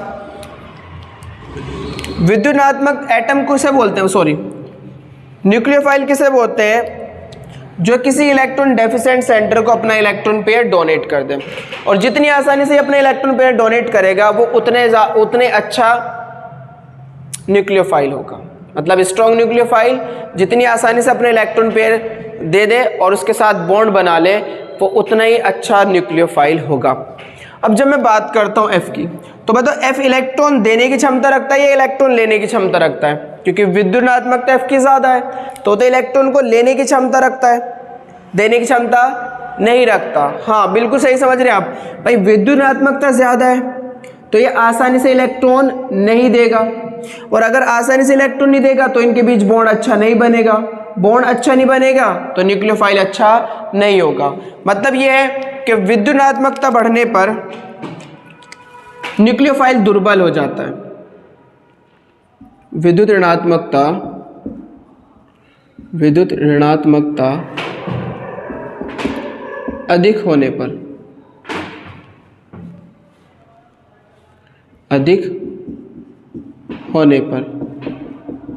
विद्युत ऋणात्मक एटम किसे बोलते हैं, सॉरी न्यूक्लियोफाइल किसे बोलते हैं, जो किसी इलेक्ट्रॉन डेफिशिएंट सेंटर को अपना इलेक्ट्रॉन पेयर डोनेट कर दे। और जितनी आसानी से अपने इलेक्ट्रॉन पेयर डोनेट करेगा वो उतने अच्छा न्यूक्लियोफाइल होगा। मतलब स्ट्रॉन्ग न्यूक्लियोफाइल जितनी आसानी से अपने इलेक्ट्रॉन पेयर दे दे और उसके साथ बॉन्ड बना ले वो उतना ही अच्छा न्यूक्लियोफाइल होगा। अब जब मैं बात करता हूँ F की, तो बताओ F इलेक्ट्रॉन देने की क्षमता रखता है या इलेक्ट्रॉन लेने की क्षमता रखता है, क्योंकि विद्युत ऋणात्मकता F की ज़्यादा है तो इलेक्ट्रॉन को लेने की क्षमता रखता है, देने की क्षमता नहीं रखता। हाँ बिल्कुल सही समझ रहे हैं आप। भाई विद्युत ऋणात्मकता ज़्यादा है तो ये आसानी से इलेक्ट्रॉन नहीं देगा, और अगर आसानी से इलेक्ट्रॉन नहीं देगा तो इनके बीच बॉन्ड अच्छा नहीं बनेगा, बॉन्ड अच्छा नहीं बनेगा तो न्यूक्लियोफाइल अच्छा नहीं होगा। मतलब ये है कि विद्युत ऋणात्मकता बढ़ने पर न्यूक्लियोफाइल दुर्बल हो जाता है। विद्युत ऋणात्मकता अधिक होने पर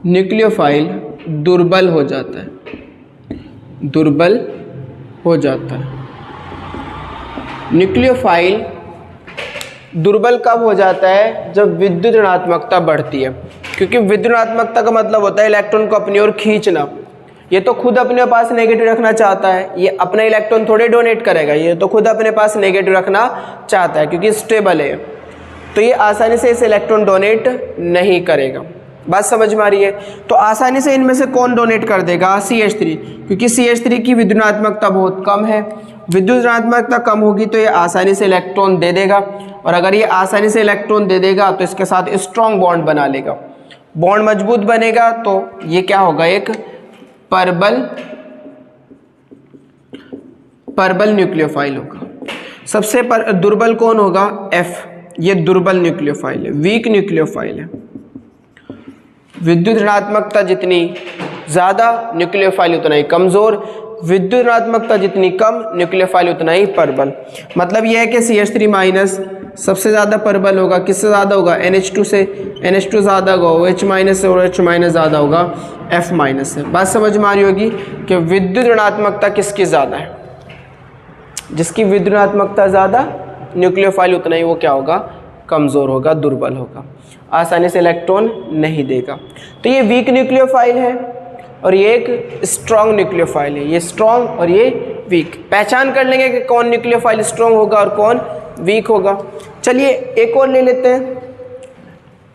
न्यूक्लियोफाइल दुर्बल हो जाता है। न्यूक्लियोफाइल दुर्बल कब हो जाता है? जब विद्युत ऋणात्मकता बढ़ती है, क्योंकि विद्युत ऋणात्मकता का मतलब होता है इलेक्ट्रॉन को अपनी ओर खींचना। ये तो खुद अपने पास नेगेटिव रखना चाहता है, ये अपना इलेक्ट्रॉन थोड़े डोनेट करेगा, ये तो खुद अपने पास नेगेटिव रखना चाहता है क्योंकि स्टेबल है, तो ये आसानी से इस इलेक्ट्रॉन डोनेट नहीं करेगा। बात समझ में आ रही है? तो आसानी से इनमें से कौन डोनेट कर देगा? CH3, क्योंकि CH3 की विद्युत ऋणात्मकता बहुत कम है। विद्युत ऋणात्मकता कम होगी तो ये आसानी से इलेक्ट्रॉन दे देगा, और अगर ये आसानी से इलेक्ट्रॉन दे देगा तो इसके साथ स्ट्रॉन्ग बॉन्ड बना लेगा, बॉन्ड मजबूत बनेगा, तो ये क्या होगा? एक परबल न्यूक्लियोफाइल होगा। सबसे दुर्बल कौन होगा? F, ये दुर्बल न्यूक्लियोफाइल है, वीक न्यूक्लियोफाइल है। विद्युत ऋणात्मकता जितनी ज़्यादा न्यूक्लियोफाइल उतना ही कमज़ोर, विद्युत ऋणात्मकता जितनी कम न्यूक्लियोफाइल उतना ही परबल। मतलब यह है कि CH3 माइनस सबसे ज़्यादा परबल होगा। किससे ज़्यादा होगा? NH2 से। NH2 ज़्यादा होगा OH माइनस से, और OH माइनस ज़्यादा होगा F माइनस से। बात समझ में आ रही होगी कि विद्युत ऋणात्मकता किसकी ज़्यादा है? जिसकी विद्युत ऋणात्मकता ज़्यादा, न्यूक्लियोफाइल उतना ही वो क्या होगा? कमज़ोर होगा, दुर्बल होगा, आसानी से इलेक्ट्रॉन नहीं देगा। तो ये वीक न्यूक्लियोफाइल है और ये एक स्ट्रॉन्ग न्यूक्लियोफाइल है। ये स्ट्रॉन्ग और ये वीक। पहचान कर लेंगे कि कौन न्यूक्लियोफाइल स्ट्रॉन्ग होगा और कौन वीक होगा। चलिए एक और ले लेते हैं,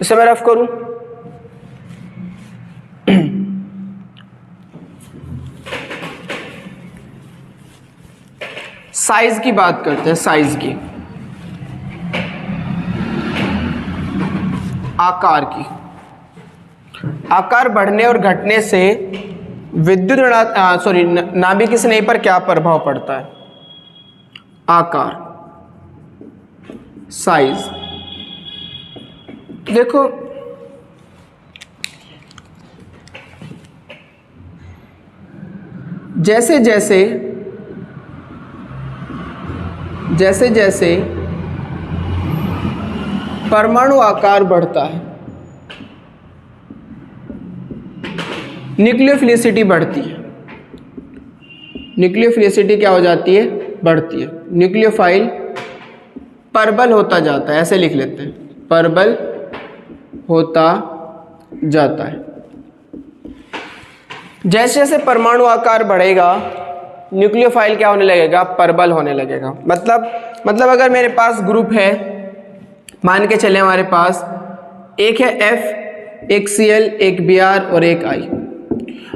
इसे मैं रफ करूं। साइज की बात करते हैं, साइज की, आकार की। आकार बढ़ने और घटने से विद्युत नाभिक स्नेह पर क्या प्रभाव पड़ता है? आकार, साइज। देखो जैसे जैसे परमाणु आकार बढ़ता है, न्यूक्लियोफिलिसिटी बढ़ती है। न्यूक्लियोफिलिसिटी क्या हो जाती है? बढ़ती है। न्यूक्लियोफाइल परबल होता जाता है, ऐसे लिख लेते हैं, परबल होता जाता है। जैसे जैसे परमाणु आकार बढ़ेगा न्यूक्लियोफाइल क्या होने लगेगा? परबल होने लगेगा। मतलब अगर मेरे पास ग्रुप है, मान के चले हमारे पास एक है F, एक Cl, एक Br और एक I।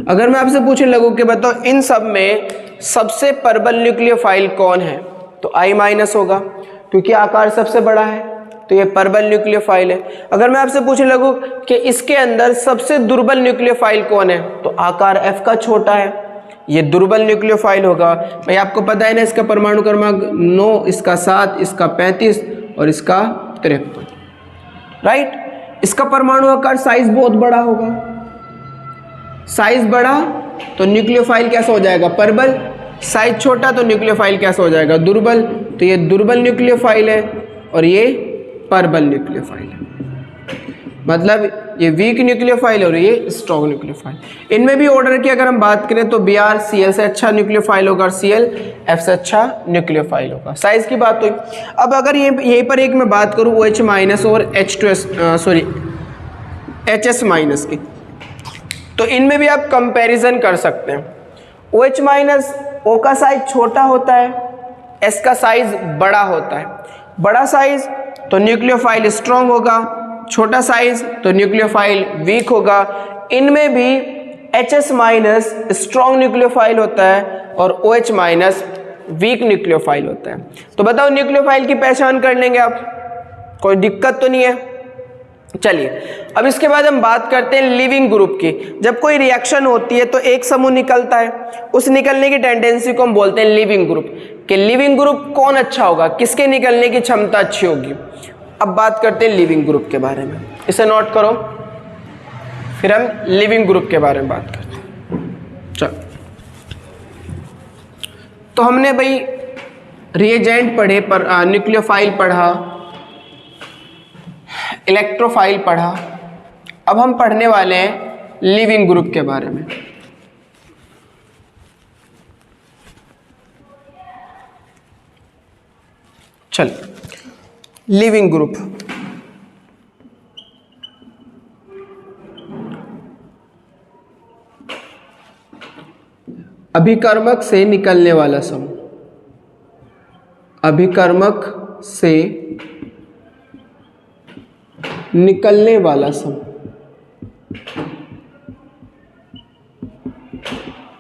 अगर मैं आपसे पूछने लगूं कि बताओ इन सब में सबसे परबल न्यूक्लियोफाइल कौन है, तो I माइनस होगा, क्योंकि आकार सबसे बड़ा है, तो ये परबल न्यूक्लियोफाइल है। अगर मैं आपसे पूछने लगूं कि इसके अंदर सबसे दुर्बल न्यूक्लियोफाइल कौन है, तो आकार F का छोटा है, ये दुर्बल न्यूक्लियोफाइल होगा। भाई आपको पता है ना, इसका परमाणु क्रमांक 9, इसका 7, इसका 35 और इसका 53, राइट। इसका परमाणु आकार साइज बहुत बड़ा होगा, साइज बड़ा तो न्यूक्लियोफाइल कैसा हो जाएगा? परबल। साइज छोटा तो न्यूक्लियोफाइल कैसा हो जाएगा? दुर्बल। तो ये दुर्बल न्यूक्लियोफाइल है और ये परबल न्यूक्लियोफाइल है। मतलब ये वीक न्यूक्लियोफाइल है और ये स्ट्रॉन्ग न्यूक्लियोफाइल। इनमें भी ऑर्डर की अगर हम बात करें तो Br Cl से अच्छा न्यूक्लियोफाइल होगा और Cl F से अच्छा न्यूक्लियोफाइल होगा। साइज की बात हुई। अब अगर यहीं पर एक मैं बात करूं OH माइनस और HS माइनस की, तो इनमें भी आप कंपैरिजन कर सकते हैं। OH माइनस O का साइज छोटा होता है, S का साइज बड़ा होता है। बड़ा साइज तो न्यूक्लियोफाइल स्ट्रॉन्ग होगा, छोटा साइज तो न्यूक्लियोफाइल वीक होगा। इनमें भी HS माइनस स्ट्रॉन्ग न्यूक्लियोफाइल होता है और OH माइनस वीक न्यूक्लियोफाइल होता है। तो बताओ न्यूक्लियोफाइल की पहचान कर लेंगे आप। कोई दिक्कत तो नहीं है। चलिए अब इसके बाद हम बात करते हैं लिविंग ग्रुप की। जब कोई रिएक्शन होती है तो एक समूह निकलता है, उस निकलने की टेंडेंसी को हम बोलते हैं लिविंग ग्रुप। कि लिविंग ग्रुप कौन अच्छा होगा, किसके निकलने की क्षमता अच्छी होगी। अब बात करते हैं लिविंग ग्रुप के बारे में, इसे नोट करो, फिर हम लिविंग ग्रुप के बारे में बात करते हैं। चलो, तो हमने भाई रिएजेंट पढ़े, पर न्यूक्लियोफाइल पढ़ा, इलेक्ट्रोफाइल पढ़ा। अब हम पढ़ने वाले हैं लिविंग ग्रुप के बारे में। चल, लिविंग ग्रुप। अभिकर्मक से निकलने वाला समूह, अभिकर्मक से निकलने वाला समूह,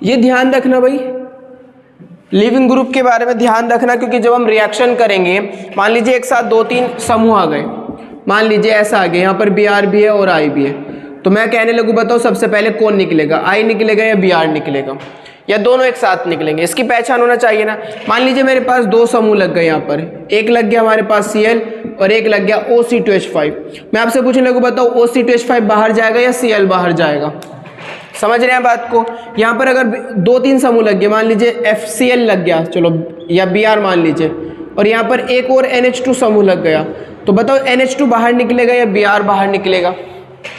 ये ध्यान रखना भाई, लिविंग ग्रुप के बारे में ध्यान रखना, क्योंकि जब हम रिएक्शन करेंगे, मान लीजिए एक साथ 2-3 समूह आ गए, मान लीजिए ऐसा आ गया, यहाँ पर Br भी है और I भी है, तो मैं कहने लगूँ बताओ सबसे पहले कौन निकलेगा, I निकलेगा या Br निकलेगा, या दोनों एक साथ निकलेंगे। इसकी पहचान होना चाहिए ना। मान लीजिए मेरे पास 2 समूह लग गए, यहाँ पर एक लग गया हमारे पास Cl और एक लग गया OC2H5। मैं आपसे पूछने लगूँ बताओ OC2H5 बाहर जाएगा या Cl बाहर जाएगा, समझ रहे हैं बात को। यहाँ पर अगर 2-3 समूह लग गए, मान लीजिए FCl लग गया, चलो, या Br मान लीजिए, और यहाँ पर एक और NH2 समूह लग गया, तो बताओ NH2 बाहर निकलेगा या Br बाहर निकलेगा।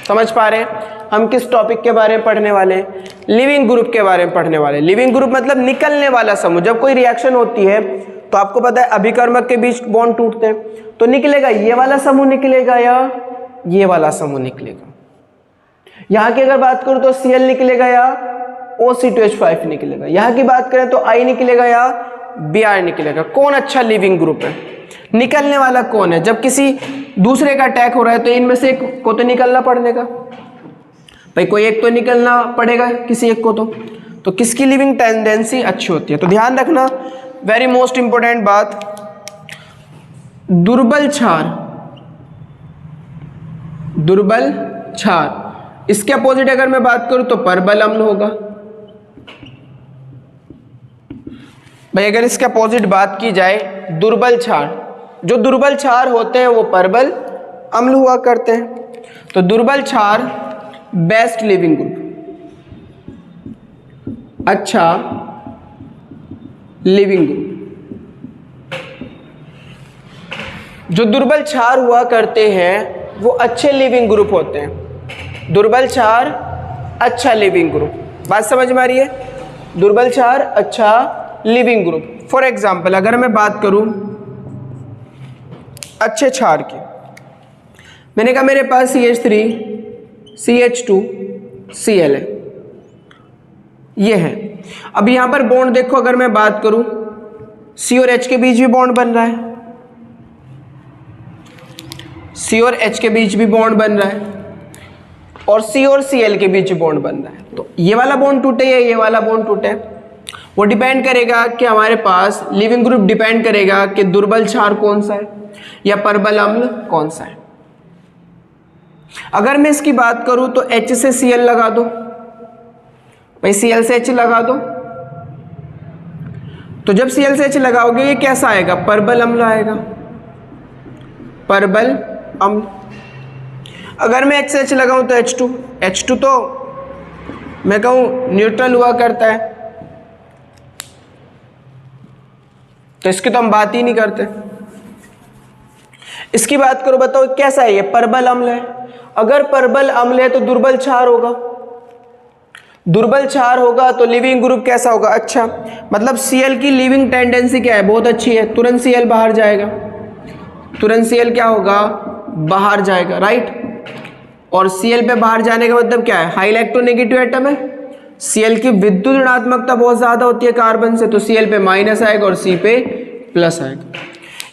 समझ पा रहे हैं हम किस टॉपिक के बारे में पढ़ने वाले हैं, लिविंग ग्रुप के बारे में पढ़ने वाले हैं। लिविंग ग्रुप मतलब निकलने वाला समूह। जब कोई रिएक्शन होती है तो आपको पता है अभिकर्मक के बीच बॉन्ड टूटते हैं, तो निकलेगा ये वाला समूह निकलेगा या ये वाला समूह निकलेगा। यहाँ की अगर बात करूँ तो Cl निकलेगा या OC2H5 निकलेगा। यहाँ की बात करें तो I निकलेगा या Br निकलेगा। कौन अच्छा लिविंग ग्रुप है, निकलने वाला कौन है। जब किसी दूसरे का अटैक हो रहा है तो इनमें से एक को तो निकलना पड़ेगा भाई, कोई एक तो निकलना पड़ेगा किसी एक को, तो किसकी लिविंग टेंडेंसी अच्छी होती है। तो ध्यान रखना, वेरी मोस्ट इंपॉर्टेंट बात, दुर्बल क्षार, दुर्बल क्षार, इसके अपोजिट अगर मैं बात करूं तो परबल अम्ल होगा भाई। अगर इसके अपोजिट बात की जाए दुर्बल क्षार, जो दुर्बल क्षार होते हैं वो परबल अम्ल हुआ करते हैं। तो दुर्बल क्षार बेस्ट लिविंग ग्रुप, अच्छा लिविंग ग्रुप। जो दुर्बल क्षार हुआ करते हैं वो अच्छे लिविंग ग्रुप होते हैं। दुर्बल क्षार अच्छा लिविंग ग्रुप, बात समझ में आ रही है। दुर्बल क्षार अच्छा लिविंग ग्रुप। फॉर एग्जाम्पल अगर मैं बात करूं अच्छे क्षार की, मैंने कहा मेरे पास CH3 CH2 Cl है, ये है। अब यहां पर बॉन्ड देखो, अगर मैं बात करूं C और H के बीच भी बॉन्ड बन रहा है, C और H के बीच भी बॉन्ड बन रहा है, और C और Cl के बीच बॉन्ड बन रहा है। तो ये वाला बॉन्ड टूटे या ये वाला बॉन्ड टूटे, वो डिपेंड करेगा कि हमारे पास लिविंग ग्रुप डिपेंड करेगा कि दुर्बल क्षार कौन सा है या परबल अम्ल कौन सा है। अगर मैं इसकी बात करूं तो H से Cl लगा दो भाई, Cl से H लगा दो, तो जब Cl से H लगाओगे ये कैसा आएगा, परबल अम्ल आएगा, परबल अम्ल। अगर मैं H से H लगाऊं तो H2, H2 तो मैं कहूं न्यूट्रल हुआ करता है, तो इसकी तो हम बात ही नहीं करते। इसकी बात करो, बताओ कैसा है ये, परबल अम्ल है। अगर परबल अम्ल है तो दुर्बल क्षार होगा, दुर्बल क्षार होगा तो लिविंग ग्रुप कैसा होगा, अच्छा। मतलब Cl की लिविंग टेंडेंसी क्या है, बहुत अच्छी है, तुरंत Cl बाहर जाएगा, तुरंत Cl क्या होगा, बाहर जाएगा, राइट। और Cl पे बाहर जाने का मतलब क्या है, हाई इलेक्ट्रोनेगेटिव एटम है। Cl की विद्युत ऋणात्मकता बहुत ज्यादा होती है कार्बन से, तो Cl पे माइनस आएगा और C पे प्लस आएगा।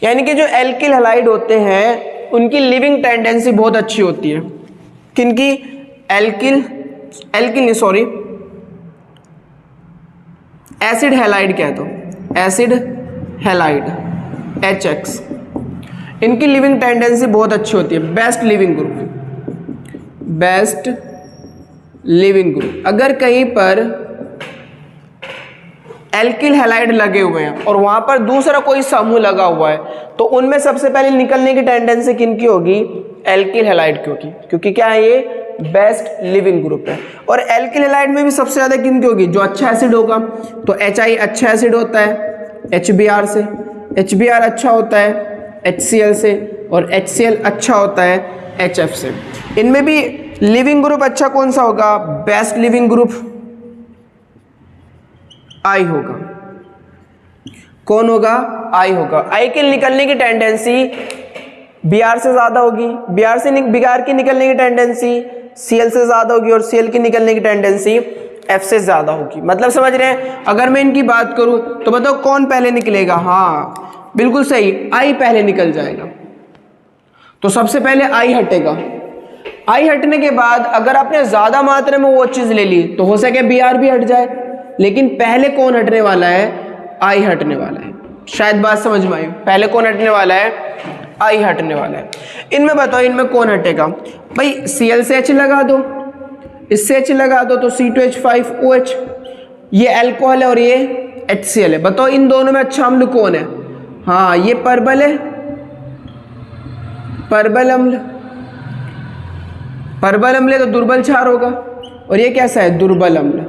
यानी कि जो एल्किल हैलाइड होते हैं उनकी लिविंग टेंडेंसी बहुत अच्छी होती है। किनकी, एल्किल नहीं सॉरी, एसिड हैलाइड कह दो, एसिड हैलाइड HX, इनकी लिविंग टेंडेंसी बहुत अच्छी होती है, best leaving group, best leaving group. अगर कहीं पर एल्किल हैलाइड लगे हुए हैं और वहां पर दूसरा कोई समूह लगा हुआ है तो उनमें सबसे पहले निकलने की टेंडेंसी किनकी होगी? एल्किल हैलाइड की होगी, क्योंकि क्या है, ये बेस्ट लिविंग ग्रुप है। और एल्किल हैलाइड में भी सबसे ज्यादा किनकी होगी? जो अच्छा एसिड होगा, तो HI अच्छा एसिड होता है HBr से, HBr अच्छा होता है HCl से, और HCl अच्छा होता है HF से। इनमें भी लिविंग ग्रुप अच्छा कौन सा होगा? बेस्ट लिविंग ग्रुप I होगा। कौन होगा? I होगा। I के निकलने की टेंडेंसी Br से ज्यादा होगी, Br की निकलने की टेंडेंसी Cl से ज्यादा होगी, और Cl की निकलने की टेंडेंसी F से ज्यादा होगी। मतलब समझ रहे हैं? अगर मैं इनकी बात करूं तो बताओ कौन पहले निकलेगा? हाँ बिल्कुल सही, I पहले निकल जाएगा। तो सबसे पहले I हटेगा। I हटने के बाद अगर आपने ज्यादा मात्रा में वो चीज ले ली तो हो सके Br भी हट जाए, लेकिन पहले कौन हटने वाला है? I हटने वाला है। शायद बात समझ में आई। पहले कौन हटने वाला है? I हटने वाला है। इनमें बताओ, इनमें कौन हटेगा? भाई Cl से H लगा दो, इससे H लगा दो तो C2H5OH, ये अल्कोहल है और ये HCl है। बताओ इन दोनों में अच्छा अम्ल कौन है? हाँ ये परबल है, परबल अम्ल। परबल अम्ल है तो दुर्बल क्षार होगा, और ये कैसा है? दुर्बल अम्ल।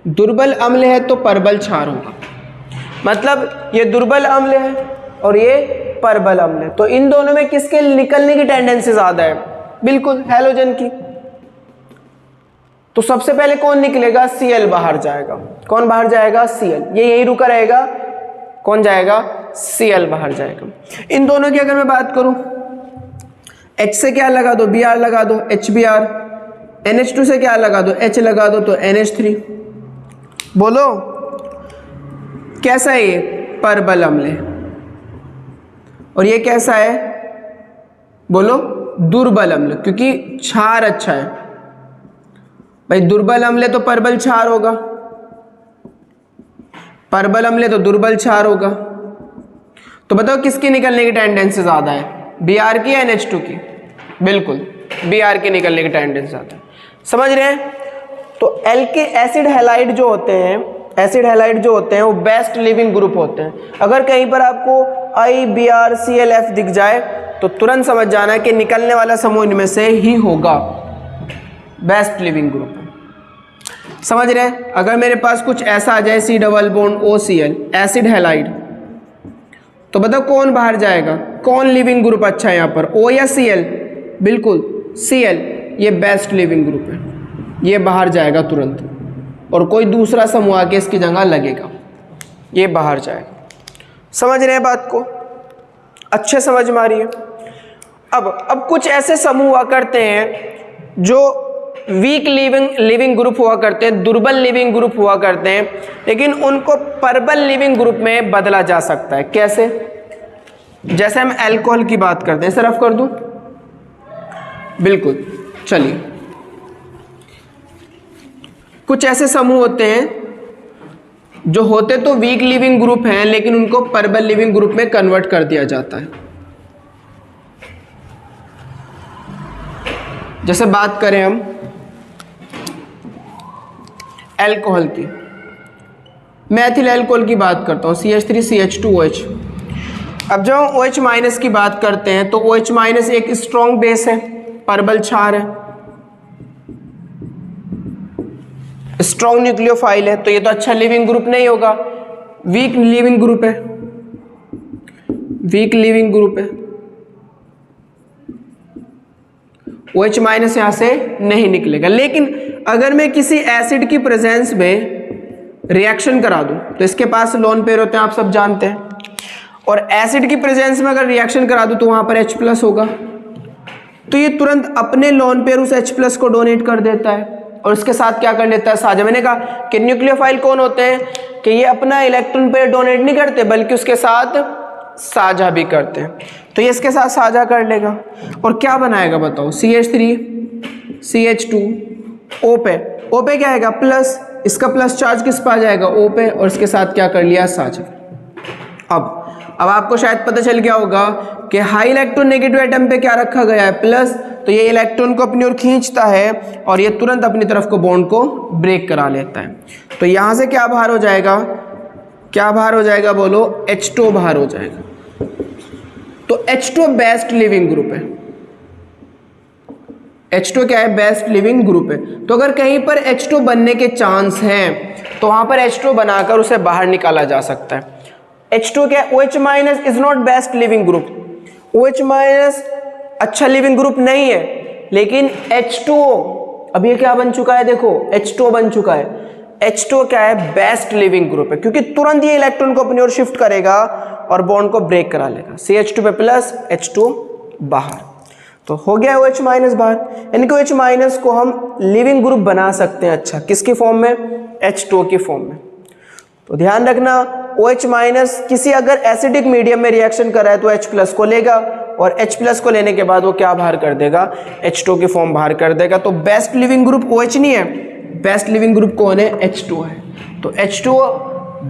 दुर्बल अम्ल है तो परबल क्षार होगा। मतलब ये दुर्बल अम्ल है और ये परबल अम्ल है। तो इन दोनों में किसके निकलने की टेंडेंसी ज्यादा है? बिल्कुल हैलोजन की। तो सबसे पहले कौन निकलेगा? Cl बाहर जाएगा। कौन बाहर जाएगा? Cl। ये यही रुका रहेगा। कौन जाएगा? Cl बाहर जाएगा। इन दोनों की अगर मैं बात करूं, H से क्या लगा दो? Br लगा दो, HBr। NH2 से क्या लगा दो? H लगा दो तो NH3। बोलो कैसा है? ये परबल अम्ल है। और ये कैसा है? बोलो दुर्बल अम्ल, क्योंकि क्षार अच्छा है। भाई दुर्बल अम्ल है तो परबल क्षार होगा, परबल अम्ल है तो दुर्बल क्षार होगा। तो बताओ किसकी निकलने की टेंडेंसी ज्यादा है? Br की या NH2 की? बिल्कुल Br की निकलने की टेंडेंसी ज्यादा है। समझ रहे हैं? तो एसिड हैलाइड जो होते हैं, एसिड हैलाइड जो होते हैं वो बेस्ट लिविंग ग्रुप होते हैं। अगर कहीं पर आपको I, Br, Cl, F दिख जाए तो तुरंत समझ जाना है कि निकलने वाला समूह इनमें से ही होगा, बेस्ट लिविंग ग्रुप है। समझ रहे हैं? अगर मेरे पास कुछ ऐसा आ जाए C double bond OCl acid halide, तो बताओ कौन बाहर जाएगा? कौन लिविंग ग्रुप अच्छा है यहाँ पर? O या Cl? बिल्कुल Cl, ये बेस्ट लिविंग ग्रुप है, ये बाहर जाएगा तुरंत, और कोई दूसरा समूह आके इसकी जगह लगेगा, ये बाहर जाएगा। समझ रहे हैं बात को? अच्छे समझ में आ रही है? अब कुछ ऐसे समूह हुआ करते हैं जो वीक लिविंग ग्रुप हुआ करते हैं, दुर्बल लिविंग ग्रुप हुआ करते हैं, लेकिन उनको परबल लिविंग ग्रुप में बदला जा सकता है। कैसे? जैसे हम अल्कोहल की बात करते हैं, इसे रफ कर दूं? बिल्कुल, चलिए। कुछ ऐसे समूह होते हैं जो होते तो वीक लिविंग ग्रुप हैं, लेकिन उनको परबल लिविंग ग्रुप में कन्वर्ट कर दिया जाता है। जैसे बात करें हम अल्कोहल की, मैं एथिल अल्कोहल की बात करता हूं, CH3CH2OH। अब जब हम OH माइनस की बात करते हैं तो OH माइनस एक स्ट्रॉन्ग बेस है, परबल क्षार है, स्ट्रॉन्ग न्यूक्लियोफाइल है, तो ये तो अच्छा लिविंग ग्रुप नहीं होगा, वीक लिविंग ग्रुप है, वीक लिविंग ग्रुप है। OH माइनस यहां से नहीं निकलेगा। लेकिन अगर मैं किसी एसिड की प्रेजेंस में रिएक्शन करा दूं तो इसके पास लोन पेयर होते हैं, आप सब जानते हैं, और एसिड की प्रेजेंस में अगर रिएक्शन करा दूं तो वहां पर H+ होगा, तो ये तुरंत अपने लोन पेयर उस H+ को डोनेट कर देता है और उसके साथ क्या कर लेता है? साझा। मैंने कहा कि न्यूक्लियोफाइल कौन होते हैं कि ये अपना इलेक्ट्रॉन पेयर डोनेट नहीं करते बल्कि उसके साथ साझा भी करते हैं, तो ये इसके साथ साझा कर लेगा और क्या बनाएगा बताओ? CH3CH2O पे, O पे क्या आएगा? प्लस, इसका प्लस चार्ज किस पे आ जाएगा? O पे, और इसके साथ क्या कर लिया? साझा। अब अब आपको शायद पता चल गया होगा कि हाई इलेक्ट्रोनेगेटिव एटम पे क्या रखा गया है, प्लस, तो ये इलेक्ट्रॉन को अपनी ओर खींचता है और ये तुरंत अपनी तरफ को बॉन्ड को ब्रेक करा लेता है। तो यहाँ से क्या बाहर हो जाएगा, क्या बाहर हो जाएगा बोलो, H2 बाहर हो जाएगा। तो H2 बेस्ट लिविंग ग्रुप है, H2 क्या है, बेस्ट लिविंग ग्रुप है। तो अगर कहीं पर H2 बनने के चांस हैं तो वहां पर H2 बनाकर उसे बाहर निकाला जा सकता है। H2 क्या है, OH minus is not best leaving group, OH minus अच्छा लिविंग ग्रुप नहीं है, लेकिन H2O अब ये क्या बन चुका है, देखो H2O बन चुका है। H2O क्या है, बेस्ट लिविंग ग्रुप है, क्योंकि तुरंत ये इलेक्ट्रॉन को अपनी ओर शिफ्ट करेगा और बॉन्ड को ब्रेक करा लेगा। CH2 पे प्लस, H2 बाहर, तो हो गया OH माइनस बाहर। यानी कि OH माइनस को हम लिविंग ग्रुप बना सकते हैं, अच्छा किसकी फॉर्म में, H2O की फॉर्म में। तो ध्यान रखना, OH माइनस किसी अगर एसिडिक मीडियम में रिएक्शन कर रहा है तो H प्लस को लेगा और H प्लस को लेने के बाद वो क्या बाहर कर देगा, H2O की फॉर्म बाहर कर देगा। तो बेस्ट लिविंग ग्रुप OH नहीं है, बेस्ट लिविंग ग्रुप कौन है, H2O है। तो H2O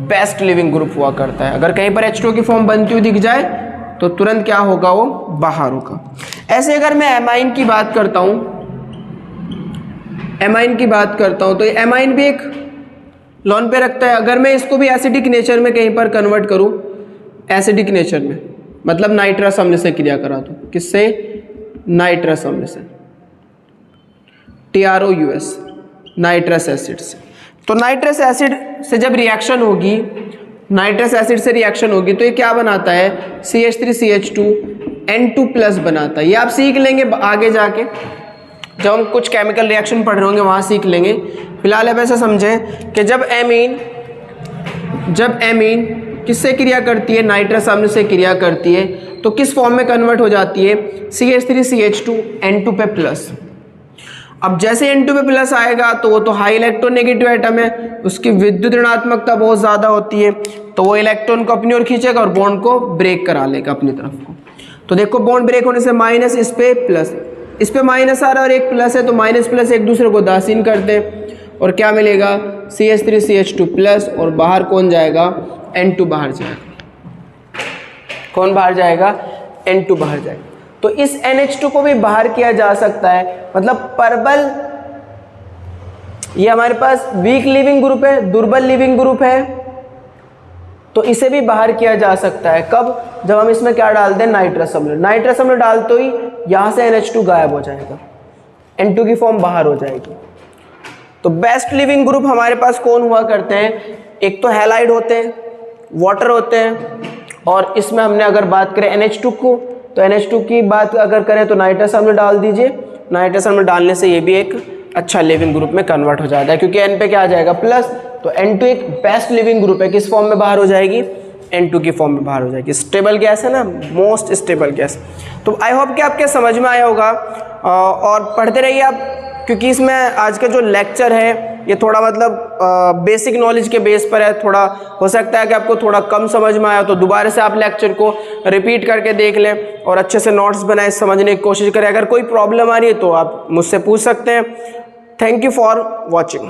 बेस्ट लिविंग ग्रुप हुआ करता है। अगर कहीं पर H2O की फॉर्म बनती हुई दिख जाए तो तुरंत क्या होगा, वो बाहर होगा। ऐसे अगर मैं एमाइन की बात करता हूं, एमाइन की बात करता हूं तो ये एमाइन भी एक लॉन पे रखता है। अगर मैं इसको भी एसिडिक नेचर में कहीं पर कन्वर्ट करूं, एसिडिक नेचर में मतलब नाइट्रस अम्ल से क्रिया करा दूं, किससे, नाइट्रस अम्ल से, TROUS, नाइट्रस एसिड से। तो नाइट्रस एसिड से जब रिएक्शन होगी, नाइट्रस एसिड से रिएक्शन होगी तो ये क्या बनाता है, CH3CH2 N2 प्लस बनाता है। ये आप सीख लेंगे आगे जाके, जब हम कुछ केमिकल रिएक्शन पढ़ रहे होंगे वहाँ सीख लेंगे। फिलहाल अब ऐसा समझें कि जब एमीन किससे क्रिया करती है, नाइट्रस अम्ल से क्रिया करती है, तो किस फॉर्म में कन्वर्ट हो जाती है, CH3CH2 N2 पे प्लस। अब जैसे N2 पे प्लस आएगा तो वो तो हाई इलेक्ट्रोनेगेटिव एटम है, उसकी विद्युत ऋणात्मकता बहुत ज़्यादा होती है, तो वो इलेक्ट्रॉन को अपनी ओर खींचेगा और बॉन्ड को ब्रेक करा लेगा अपनी तरफ को। तो देखो बॉन्ड ब्रेक होने से माइनस, इस पे प्लस, इस पे माइनस आ रहा है और एक प्लस है, तो माइनस प्लस एक दूसरे को दासीन करते हैं और क्या मिलेगा, CH3CH2 प्लस, और बाहर कौन जाएगा, N2 बाहर जाएगा। कौन बाहर जाएगा, N2 बाहर जाएगा। तो इस NH2 को भी बाहर किया जा सकता है, मतलब परबल, ये हमारे पास वीक लिविंग ग्रुप है, दुर्बल लिविंग ग्रुप है, तो इसे भी बाहर किया जा सकता है। कब, जब हम इसमें क्या डाल दें, नाइट्रस अम्ल। नाइट्रस अम्ल डालते ही यहाँ से NH2 गायब हो जाएगा, N2 की फॉर्म बाहर हो जाएगी। तो बेस्ट लिविंग ग्रुप हमारे पास कौन हुआ करते हैं, एक तो हैलाइड होते हैं, वाटर होते हैं, और इसमें हमने अगर बात करें NH2 को, तो NH2 की बात अगर करें तो नाइट्रस अम्ल डाल दीजिए। नाइट्रस अम्ल डालने से ये भी एक अच्छा लिविंग ग्रुप में कन्वर्ट हो जाता है, क्योंकि N पे क्या आ जाएगा, प्लस, तो N2 एक बेस्ट लिविंग ग्रुप है, किस फॉर्म में बाहर हो जाएगी, N2 की फॉर्म में बाहर हो जाएगी। स्टेबल गैस है ना, मोस्ट स्टेबल गैस। तो आई होप कि आपके समझ में आया होगा, और पढ़ते रहिए आप, क्योंकि इसमें आज का जो लेक्चर है ये थोड़ा मतलब बेसिक नॉलेज के बेस पर है। थोड़ा हो सकता है कि आपको थोड़ा कम समझ में आया, तो दोबारा से आप लेक्चर को रिपीट करके देख लें और अच्छे से नोट्स बनाए, समझने की कोशिश करें। अगर कोई प्रॉब्लम आ रही है तो आप मुझसे पूछ सकते हैं। Thank you for watching.